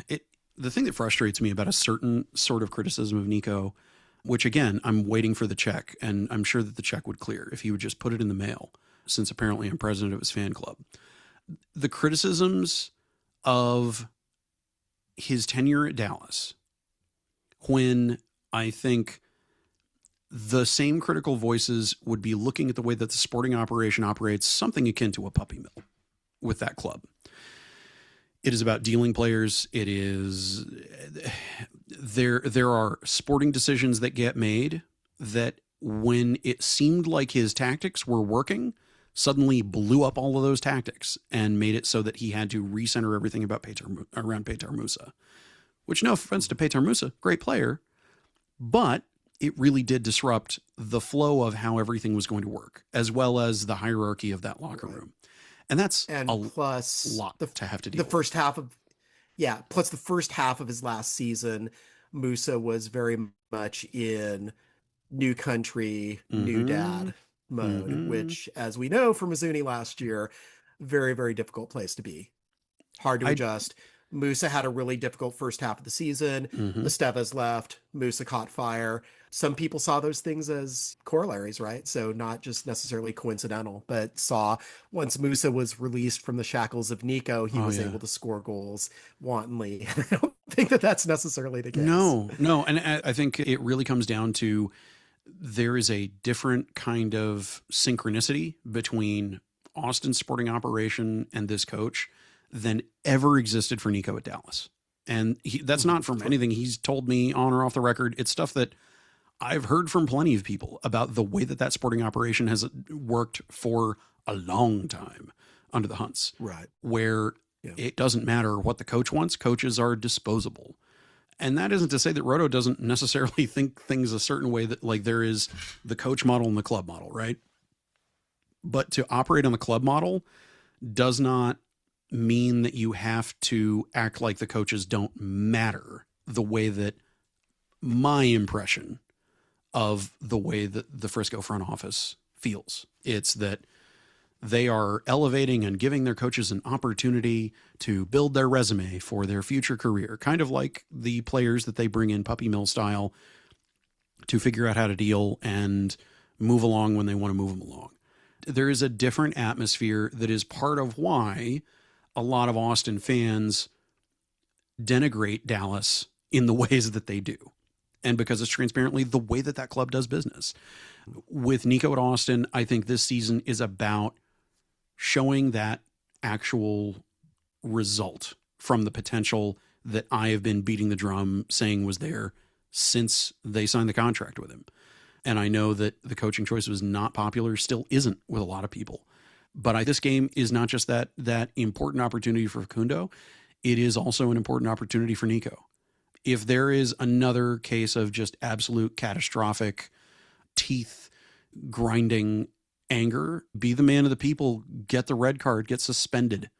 it? The thing that frustrates me about a certain sort of criticism of Nico, which again, I'm waiting for the check, and I'm sure that the check would clear if he would just put it in the mail, since apparently I'm president of his fan club. The criticisms of his tenure at Dallas, when I think the same critical voices would be looking at the way that the sporting operation operates, something akin to a puppy mill with that club. It is about dealing players. It is there are sporting decisions that get made that, when it seemed like his tactics were working, suddenly blew up all of those tactics and made it so that he had to recenter everything about around Petar Musa. Which, no offense to Petar Musa, great player, but it really did disrupt the flow of how everything was going to work, as well as the hierarchy of that locker room. And that's plus lot to have to deal the with. First half of, plus the first half of his last season, Musa was very much in new country, new dad mode, which, as we know from Mizzuni last year, very, very difficult place to be. Hard to adjust. Musa had a really difficult first half of the season. Estévez left. Musa caught fire. Some people saw those things as corollaries, right? So not just necessarily coincidental, but saw once Musa was released from the shackles of Nico, he was able to score goals wantonly. I don't think that that's necessarily the case. No. And I think it really comes down to, there is a different kind of synchronicity between Austin's sporting operation and this coach than ever existed for Nico at Dallas. And that's not from anything he's told me on or off the record. It's stuff that I've heard from plenty of people about the way that sporting operation has worked for a long time under the Hunts. Right. Where it doesn't matter what the coach wants. Coaches are disposable. And that isn't to say that Roto doesn't necessarily think things a certain way, that like there is the coach model and the club model, right? But to operate on the club model does not mean that you have to act like the coaches don't matter, the way that my impression of the way that the Frisco front office feels. It's that They are elevating and giving their coaches an opportunity to build their resume for their future career, kind of like the players that they bring in puppy mill style to figure out how to deal and move along when they want to move them along. There is a different atmosphere that is part of why a lot of Austin fans denigrate Dallas in the ways that they do. And because it's transparently the way that that club does business. With Nico at Austin, I think this season is about showing that actual result from the potential that I have been beating the drum saying was there since they signed the contract with him. And I know that the coaching choice was not popular, still isn't with a lot of people. But this game is not just that important opportunity for Facundo. It is also an important opportunity for Nico. If there is another case of just absolute catastrophic teeth grinding anger, be the man of the people, get the red card, get suspended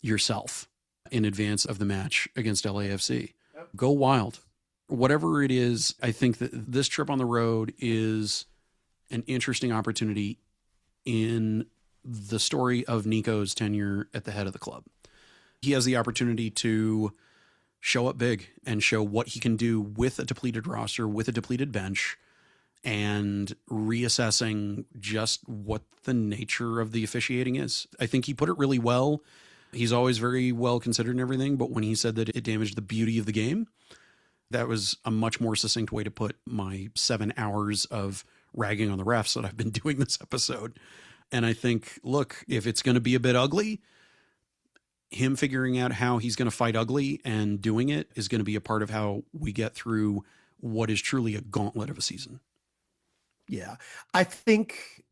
yourself in advance of the match against LAFC. Yep. Go wild. Whatever it is, I think that this trip on the road is an interesting opportunity in the story of Nico's tenure at the head of the club. He has the opportunity to show up big and show what he can do with a depleted roster, with a depleted bench, and reassessing just what the nature of the officiating is. I think he put it really well. He's always very well considered and everything, but when he said that it damaged the beauty of the game, that was a much more succinct way to put my 7 hours of ragging on the refs that I've been doing this episode. And I think, look, if it's going to be a bit ugly, him figuring out how he's going to fight ugly and doing it is going to be a part of how we get through what is truly a gauntlet of a season. Yeah. I think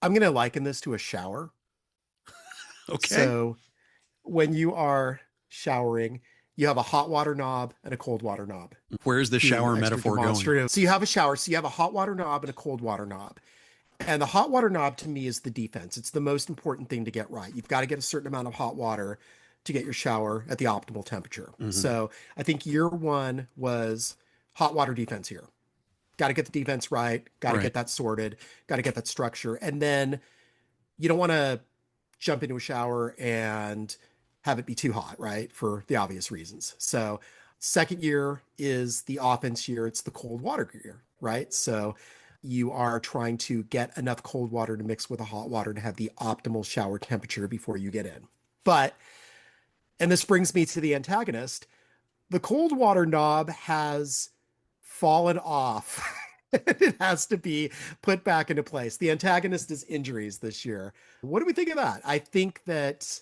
I'm going to liken this to a shower. Okay. So when you are showering, you have a hot water knob and a cold water knob. Where's the shower metaphor going? So you have a shower. So you have a hot water knob and a cold water knob. And the hot water knob to me is the defense. It's the most important thing to get right. You've got to get a certain amount of hot water to get your shower at the optimal temperature. Mm-hmm. So I think year one was hot water defense here. Got to get the defense right. Got to get that sorted. Got to get that structure. And then you don't want to jump into a shower and have it be too hot, right? For the obvious reasons. So second year is the offense year. It's the cold water year, right? So you are trying to get enough cold water to mix with the hot water to have the optimal shower temperature before you get in. But, and this brings me to the antagonist, the cold water knob has fallen off. It has to be put back into place. The antagonist is injuries this year. What do we think of that? I think that,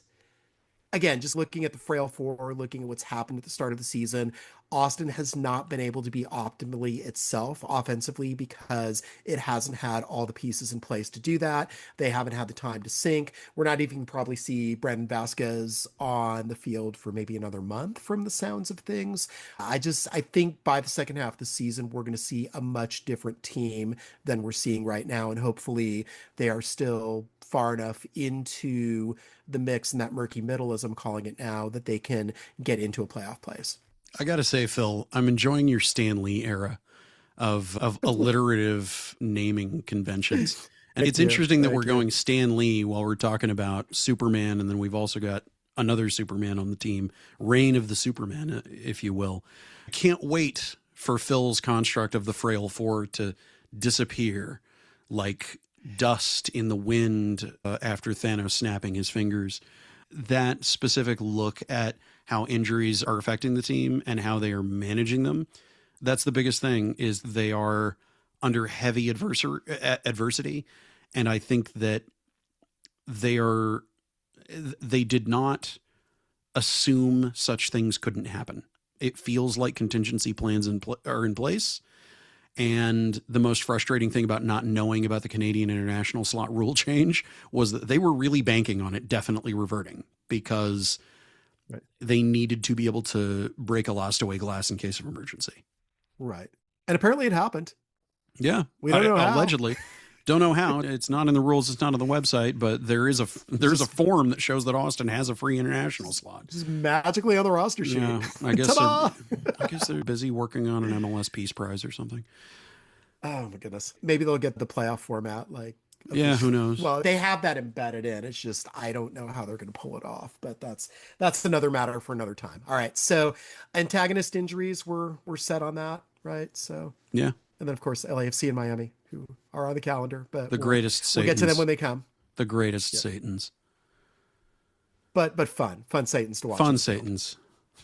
again, just looking at the frail four, looking at what's happened at the start of the season, Austin has not been able to be optimally itself offensively because it hasn't had all the pieces in place to do that. They haven't had the time to sync. We're not even probably see Brandon Vasquez on the field for maybe another month from the sounds of things. I think by the second half of the season, we're going to see a much different team than we're seeing right now. And hopefully they are still far enough into the mix and that murky middle, as I'm calling it now, that they can get into a playoff place. I got to say, Phil, I'm enjoying your Stan Lee era of alliterative naming conventions. And it's interesting that we're going Stan Lee while we're talking about Superman. And then we've also got another Superman on the team, Reign of the Superman, if you will. I can't wait for Phil's construct of the Frail Four to disappear like dust in the wind after Thanos snapping his fingers. That specific look at how injuries are affecting the team and how they are managing them, that's the biggest thing, is they are under heavy adversity. And I think that they did not assume such things couldn't happen. It feels like contingency plans are in place. And the most frustrating thing about not knowing about the Canadian international slot rule change was that they were really banking on it definitely reverting, because they needed to be able to break a lost away glass in case of emergency. Right. And apparently it happened. Yeah. We don't know how. Allegedly. Don't know how. It's not in the rules. It's not on the website, but there is a form that shows that Austin has a free international slot. Just magically on the roster sheet. Yeah, I guess they're busy working on an MLS Peace Prize or something. Oh my goodness. Maybe they'll get the playoff format like Yeah, who knows? Well, they have that embedded in. It's just I don't know how they're going to pull it off, but that's another matter for another time. All right, so antagonist injuries were set on that, right? So yeah, and then of course LAFC and Miami, who are on the calendar, but the greatest Satans. We'll get to them when they come. The greatest Satans. But fun Satans to watch. Fun Satans.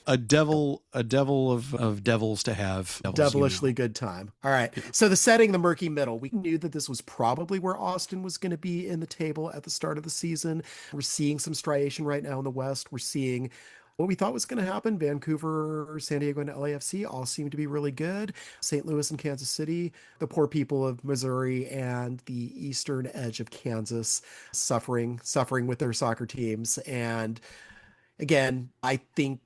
A devil of devils to have. Devilishly good time. All right. So the setting, the murky middle, we knew that this was probably where Austin was going to be in the table at the start of the season. We're seeing some striation right now in the West. We're seeing what we thought was going to happen. Vancouver, San Diego, and LAFC all seem to be really good. St. Louis and Kansas City, the poor people of Missouri and the eastern edge of Kansas suffering with their soccer teams. And again, I think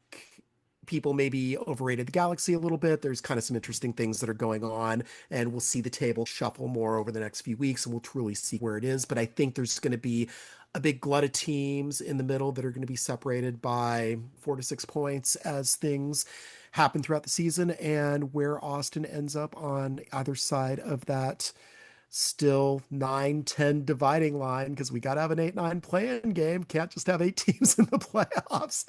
people maybe overrated the Galaxy a little bit. There's kind of some interesting things that are going on, and we'll see the table shuffle more over the next few weeks, and we'll truly see where it is. But I think there's going to be a big glut of teams in the middle that are going to be separated by 4 to 6 points as things happen throughout the season, and where Austin ends up on either side of that still 9-10 dividing line, because we got to have an 8-9 play-in game. Can't just have 8 teams in the playoffs.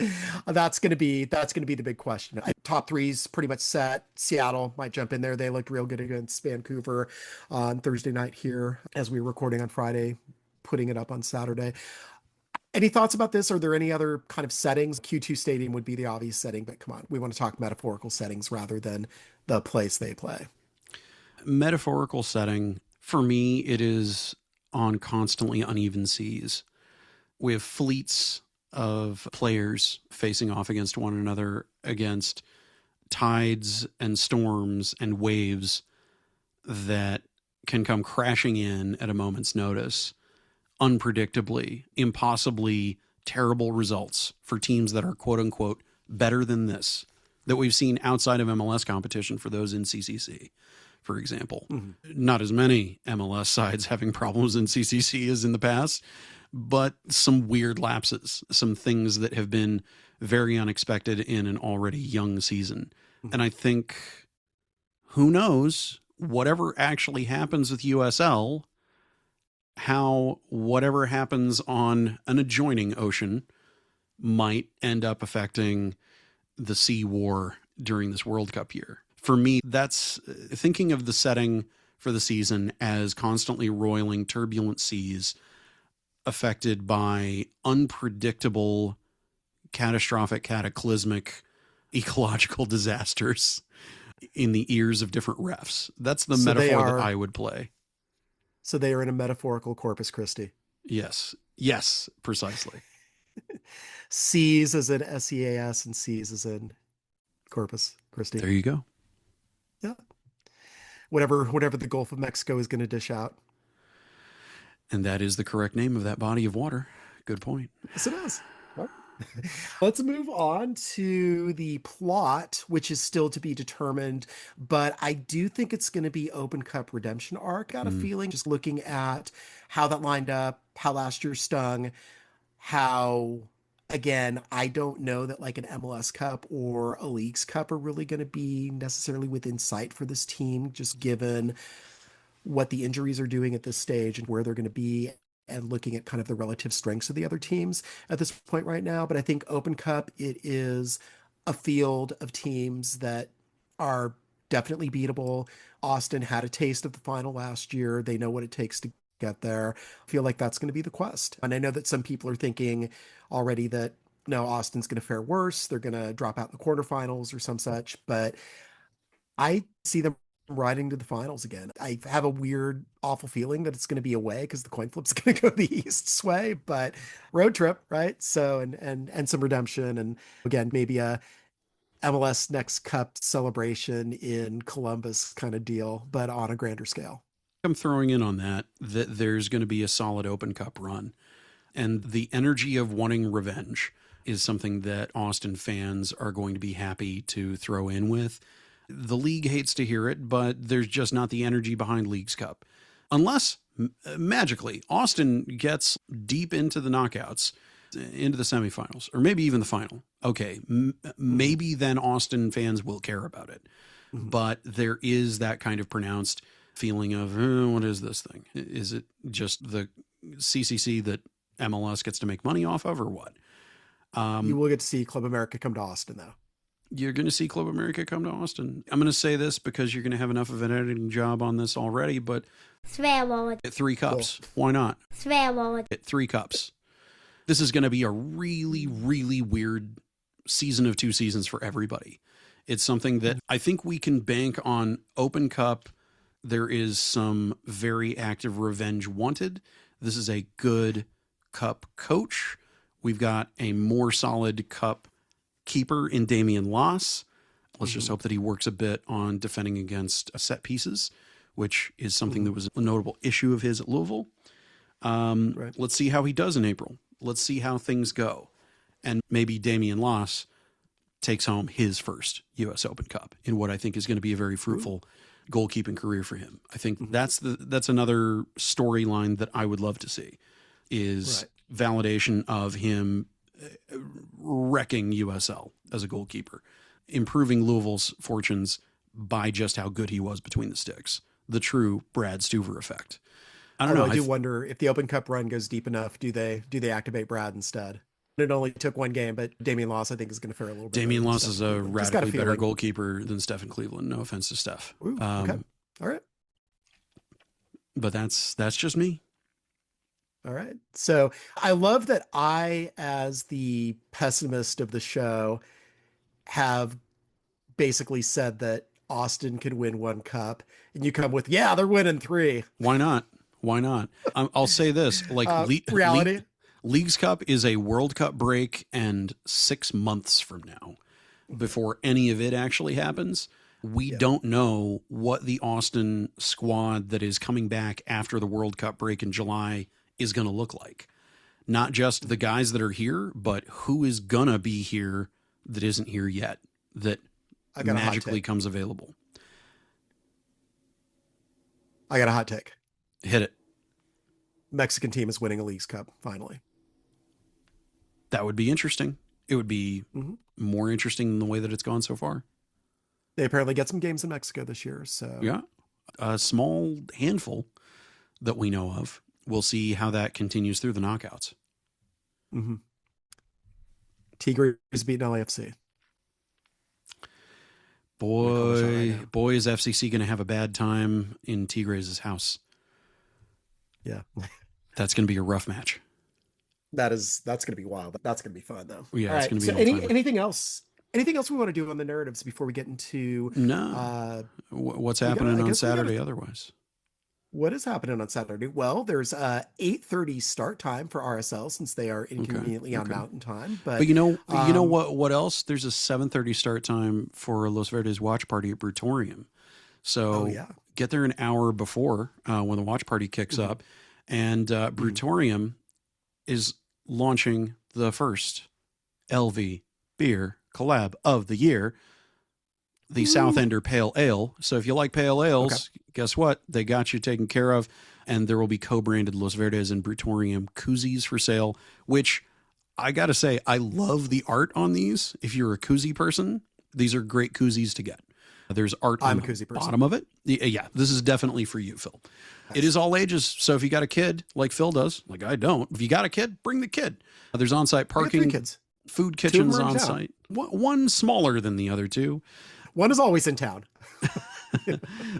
That's going to be the big question. Top three's pretty much set. Seattle might jump in there. They looked real good against Vancouver on Thursday night here as we were recording on Friday, putting it up on Saturday. Any thoughts about this? Are there any other kind of settings? Q2 Stadium would be the obvious setting, but come on, we want to talk metaphorical settings rather than the place they play. Metaphorical setting, for me, it is on constantly uneven seas. We have fleets of players facing off against one another, against tides and storms and waves that can come crashing in at a moment's notice, unpredictably, impossibly terrible results for teams that are quote unquote better than this, that we've seen outside of MLS competition for those in CCC. For example, not as many MLS sides having problems in CCC as in the past, but some weird lapses, some things that have been very unexpected in an already young season. And I think, who knows, whatever actually happens with USL, how whatever happens on an adjoining ocean might end up affecting the sea war during this World Cup year. For me, that's thinking of the setting for the season as constantly roiling, turbulent seas affected by unpredictable, catastrophic, cataclysmic, ecological disasters in the ears of different refs. That's the metaphor that I would play. So they are in a metaphorical Corpus Christi. Yes. Yes, precisely. Seas as in SEAS and seas as in Corpus Christi. There you go. Yeah. Whatever the Gulf of Mexico is going to dish out. And that is the correct name of that body of water. Good point. Yes, it is. Well, let's move on to the plot, which is still to be determined, but I do think it's going to be Open Cup redemption arc. Got a feeling, just looking at how that lined up, how last year stung, how, again, I don't know that like an MLS Cup or a Leagues Cup are really going to be necessarily within sight for this team, just given what the injuries are doing at this stage and where they're going to be, and looking at kind of the relative strengths of the other teams at this point right now. But I think Open Cup, it is a field of teams that are definitely beatable. Austin had a taste of the final last year. They know what it takes to get there. I feel like that's going to be the quest. And I know that some people are thinking already that, no, Austin's going to fare worse. They're going to drop out in the quarterfinals or some such. But I see them riding to the finals again. I have a weird, awful feeling that it's going to be away because the coin flip's going to go the East's way, but road trip, right? So, and some redemption. And again, maybe a MLS Next Cup celebration in Columbus kind of deal, but on a grander scale. I'm throwing in on that there's going to be a solid Open Cup run. And the energy of wanting revenge is something that Austin fans are going to be happy to throw in with. The league hates to hear it, but there's just not the energy behind Leagues Cup. Unless, magically, Austin gets deep into the knockouts, into the semifinals, or maybe even the final. Okay, maybe then Austin fans will care about it. But there is that kind of pronounced feeling of, what is this thing? Is it just the CCC that MLS gets to make money off of, or what? You will get to see Club America come to Austin, though. You're going to see Club America come to Austin. I'm going to say this because you're going to have enough of an editing job on this already, but get 3 cups. Cool. Why not? Get 3 cups. This is going to be a really, really weird season of 2 seasons for everybody. It's something that I think we can bank on. Open Cup. There is some very active revenge wanted. This is a good Cup coach. We've got a more solid Cup keeper in Damian Loss. Let's just hope that he works a bit on defending against set pieces, which is something that was a notable issue of his at Louisville. Right. Let's see how he does in April. Let's see how things go. And maybe Damian Loss takes home his first U.S. Open Cup in what I think is going to be a very fruitful goalkeeping career for him. I think that's another storyline that I would love to see, is validation of him wrecking USL as a goalkeeper, improving Louisville's fortunes by just how good he was between the sticks. The true Brad Stuver effect. I don't know. I do wonder if the Open Cup run goes deep enough, do they activate Brad instead? It only took 1 game, but Damian Loss, I think, is going to fare a little bit. Damian Loss is a radically better goalkeeper than Stephen Cleveland. No offense to Steph. Ooh, okay. All right. But that's just me. All right. So I love that I, as the pessimist of the show, have basically said that Austin could win 1 cup, and you come with, yeah, they're winning 3. Why not? Why not? I'll say this, like reality. Leagues Cup is a World Cup break and 6 months from now, before any of it actually happens. We don't know what the Austin squad that is coming back after the World Cup break in July is going to look like. Not just the guys that are here, but who is going to be here that isn't here yet, that magically comes available. I got a hot take. Hit it. Mexican team is winning a Leagues Cup, finally. That would be interesting. It would be more interesting than the way that it's gone so far. They apparently get some games in Mexico this year. So yeah, a small handful that we know of. We'll see how that continues through the knockouts. Tigres beating LAFC. Boy, is FCC going to have a bad time in Tigres' house. Yeah. That's going to be a rough match. That's going to be wild. That's going to be fun, though. Yeah, it's going to be anything else? Anything else we want to do on the narratives before we get into what's happening on Saturday otherwise? What is happening on Saturday? Well, there's 8:30 start time for RSL since they are inconveniently on Mountain Time. But you know what else? There's a 7:30 start time for Los Verdes watch party at Brutorium. So get there an hour before when the watch party kicks up. And Brutorium is launching the first LV beer collab of the year, the Southender Pale Ale. So if you like pale ales, guess what? They got you taken care of. And there will be co-branded Los Verdes and Brutorium koozies for sale, which I got to say, I love the art on these. If you're a koozie person, these are great koozies to get. There's art on the bottom of it. Yeah, this is definitely for you, Phil. It is all ages. So if you got a kid like Phil does, like I don't, if you got a kid, bring the kid. There's on-site parking, food kitchens on site. One smaller than the other 2. One is always in town.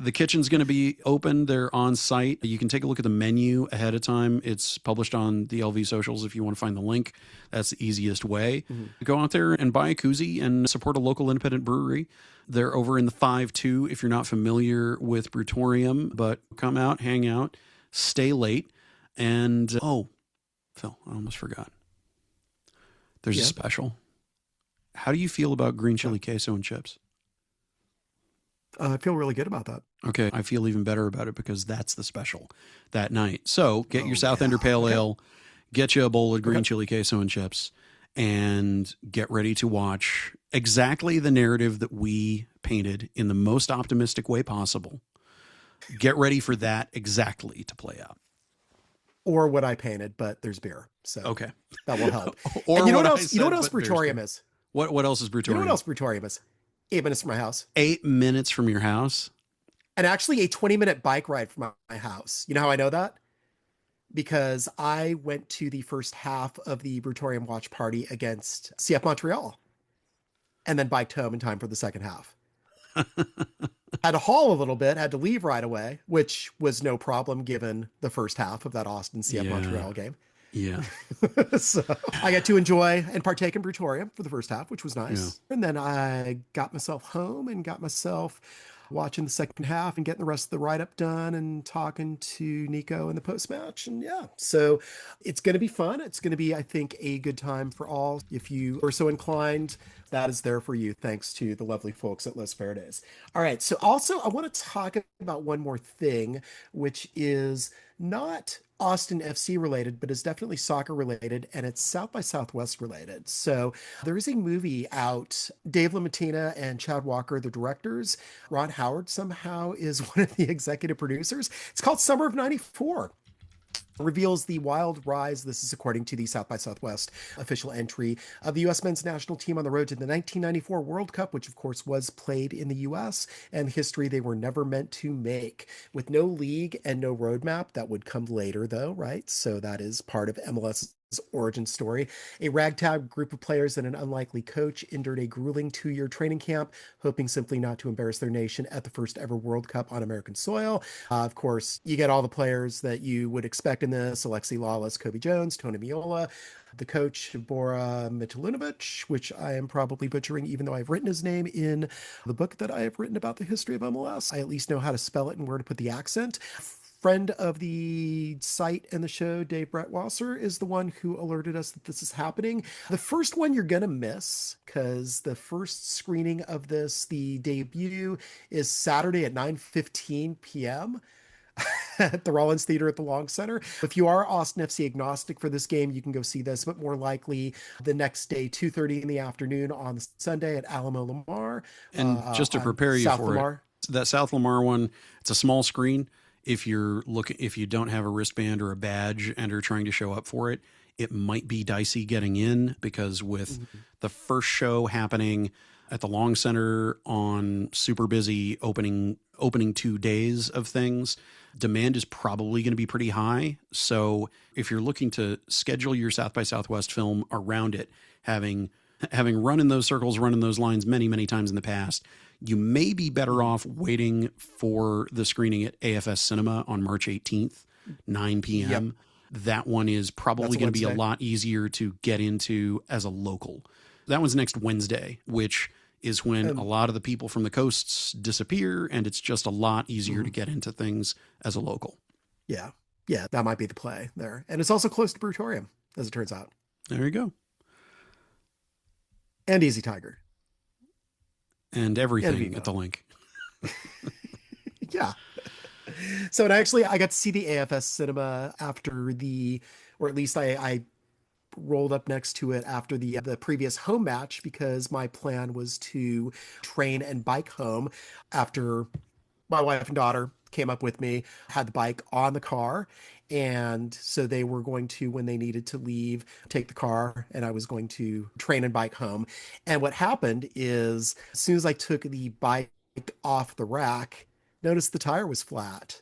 The kitchen's going to be open. They're on site. You can take a look at the menu ahead of time. It's published on the LV socials if you want to find the link. That's the easiest way. Go out there and buy a koozie and support a local independent brewery. They're over in the 5-2 if you're not familiar with Brutorium, but come out, hang out, stay late. And, Phil, I almost forgot. There's a special. How do you feel about green chili queso and chips? I feel really good about that. Okay, I feel even better about it because that's the special that night. So get your Southender Pale Ale, get you a bowl of green chili queso and chips, and get ready to watch exactly the narrative that we painted in the most optimistic way possible. Get ready for that exactly to play out. Or what I painted, but there's beer. So that will help. Or and you know what else? You know what else Brutorium is? What else is Brutorium? You know what else Brutorium is? 8 minutes from my house. 8 minutes from your house? And actually a 20-minute bike ride from my house. You know how I know that? Because I went to the first half of the Brutorium watch party against CF Montreal and then biked home in time for the second half. Had to haul a little bit, had to leave right away, which was no problem given the first half of that Austin CF Montreal game. Yeah. So I got to enjoy and partake in Brutorium for the first half, which was nice. Yeah. And then I got myself home and got myself watching the second half and getting the rest of the write-up done and talking to Nico in the post-match. And yeah, so it's going to be fun. It's going to be, I think, a good time for all. If you are so inclined, that is there for you, thanks to the lovely folks at Los Verdes. All right, so also I want to talk about one more thing, which is not Austin FC related, but is definitely soccer related, and it's South by Southwest related. So there is a movie out. Dave LaMattina and Chad Walker, the directors. Ron Howard somehow is one of the executive producers. It's called Summer of '94. Reveals the wild rise, this is according to the South by Southwest official entry, of the U.S. men's national team on the road to the 1994 World Cup, which of course was played in the U.S., and history they were never meant to make. With no league and no roadmap, that would come later though, right? So that is part of MLS's origin story. A ragtag group of players and an unlikely coach endured a grueling 2-year training camp, hoping simply not to embarrass their nation at the first ever World Cup on American soil. Of course, you get all the players that you would expect in this: Alexi Lawless, Kobe Jones, Tony Miola, the coach, Bora Mitilunovic, which I am probably butchering, even though I've written his name in the book that I have written about the history of MLS. I at least know how to spell it and where to put the accent. Friend of the site and the show, Dave Brettwasser, is the one who alerted us that this is happening. The first one you're going to miss, because the first screening of this, the debut, is Saturday at 9:15 p.m. at the Rollins Theater at the Long Center. If you are Austin FC agnostic for this game, you can go see this, but more likely the next day, 2:30 in the afternoon on Sunday at Alamo Lamar. And just to prepare you South for Lamar. That South Lamar one, it's a small screen. If you don't have a wristband or a badge and are trying to show up for it, it might be dicey getting in, because with the first show happening at the Long Center on super busy opening 2 days of things, demand is probably going to be pretty high. So if you're looking to schedule your South by Southwest film around it, having run in those circles, run in those lines many, many times in the past, you may be better off waiting for the screening at AFS Cinema on March 18th, 9 p.m. Yep. That one is probably going to be a lot easier to get into as a local. That one's next Wednesday, which is when a lot of the people from the coasts disappear, and it's just a lot easier to get into things as a local. Yeah. Yeah, that might be the play there. And it's also close to Brutorium, as it turns out. There you go. And Easy Tiger. And everything at the link. Yeah. So I got to see the AFS Cinema after or at least I rolled up next to it after the previous home match, because my plan was to train and bike home after my wife and daughter came up with me, had the bike on the car. And so they were going to, when they needed to leave, take the car, and I was going to train and bike home. And what happened is, as soon as I took the bike off the rack, noticed the tire was flat.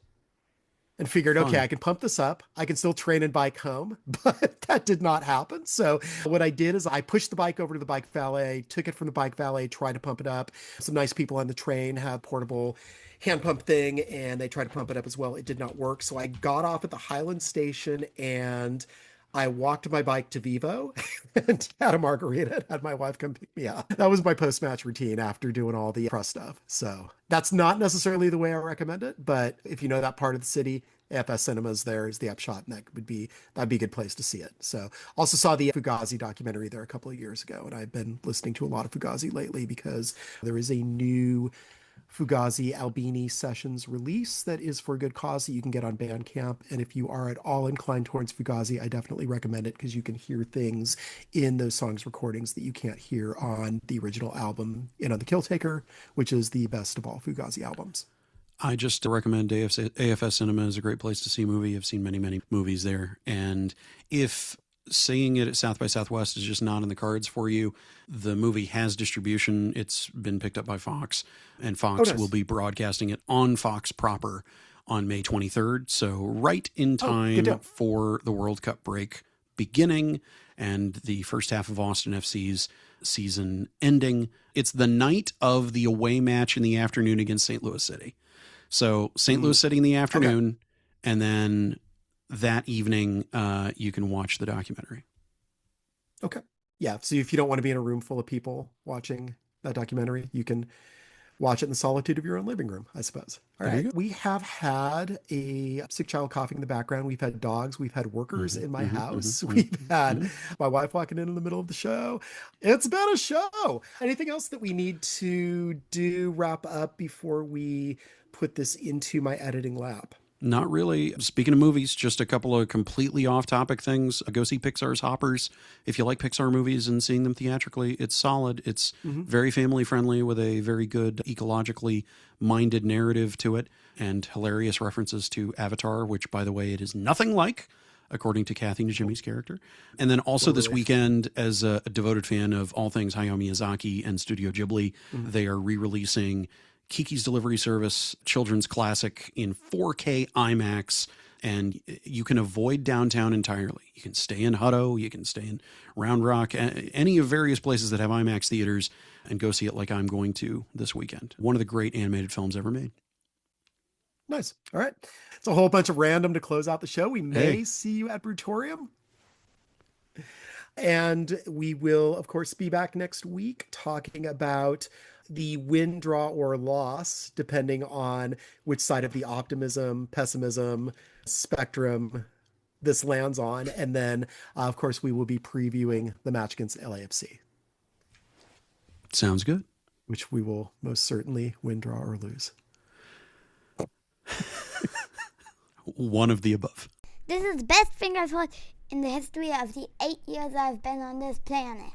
And figured, okay, I can pump this up. I can still train and bike home, but that did not happen. So what I did is I pushed the bike over to the bike valet, took it from the bike valet, tried to pump it up. Some nice people on the train have portable hand pump thing, and they tried to pump it up as well. It did not work. So I got off at the Highland station and I walked my bike to Vivo and had a margarita, had my wife come pick me up. That was my post-match routine after doing all the press stuff. So that's not necessarily the way I recommend it, but if you know that part of the city, AFS Cinemas there is the upshot, and that'd be a good place to see it. So also saw the Fugazi documentary there a couple of years ago, and I've been listening to a lot of Fugazi lately because there is a new Fugazi Albini Sessions release that is for a good cause that you can get on Bandcamp. And if you are at all inclined towards Fugazi, I definitely recommend it, because you can hear things in those songs recordings that you can't hear on the original album, The Killtaker, which is the best of all Fugazi albums. I just recommend AFS Cinema is a great place to see a movie. I've seen many, many movies there. And if seeing it at South by Southwest is just not in the cards for you. The movie has distribution. It's been picked up by Fox, and Fox will be broadcasting it on Fox proper on May 23rd. So right in time for the World Cup break beginning and the first half of Austin FC's season ending. It's the night of the away match in the afternoon against St. Louis City. So St. Louis City in the afternoon, and then that evening, you can watch the documentary. Okay. Yeah. So if you don't want to be in a room full of people watching that documentary, you can watch it in the solitude of your own living room, I suppose. All right. We have had a sick child coughing in the background. We've had dogs. We've had workers in my house. We've had my wife walking in the middle of the show. It's been a show. Anything else that we need to wrap up before we put this into my editing lab? Not really. Speaking of movies, just a couple of completely off-topic things. Go see Pixar's Hoppers. If you like Pixar movies and seeing them theatrically, it's solid. It's very family-friendly with a very good ecologically minded narrative to it and hilarious references to Avatar, which, by the way, it is nothing like, according to Kathy Najimy's character. And then also this weekend, as a devoted fan of all things Hayao Miyazaki and Studio Ghibli, they are re-releasing Kiki's Delivery Service, children's classic in 4K IMAX, and you can avoid downtown entirely. You can stay in Hutto, you can stay in Round Rock, any of various places that have IMAX theaters, and go see it like I'm going to this weekend. One of the great animated films ever made. Nice. All right. It's a whole bunch of random to close out the show. We may see you at Brutorium. And we will, of course, be back next week talking about the win, draw, or loss, depending on which side of the optimism, pessimism spectrum this lands on. And then, of course, we will be previewing the match against LAFC. Sounds good. Which we will most certainly win, draw, or lose. One of the above. This is the best thing I've heard in the history of the 8 years I've been on this planet.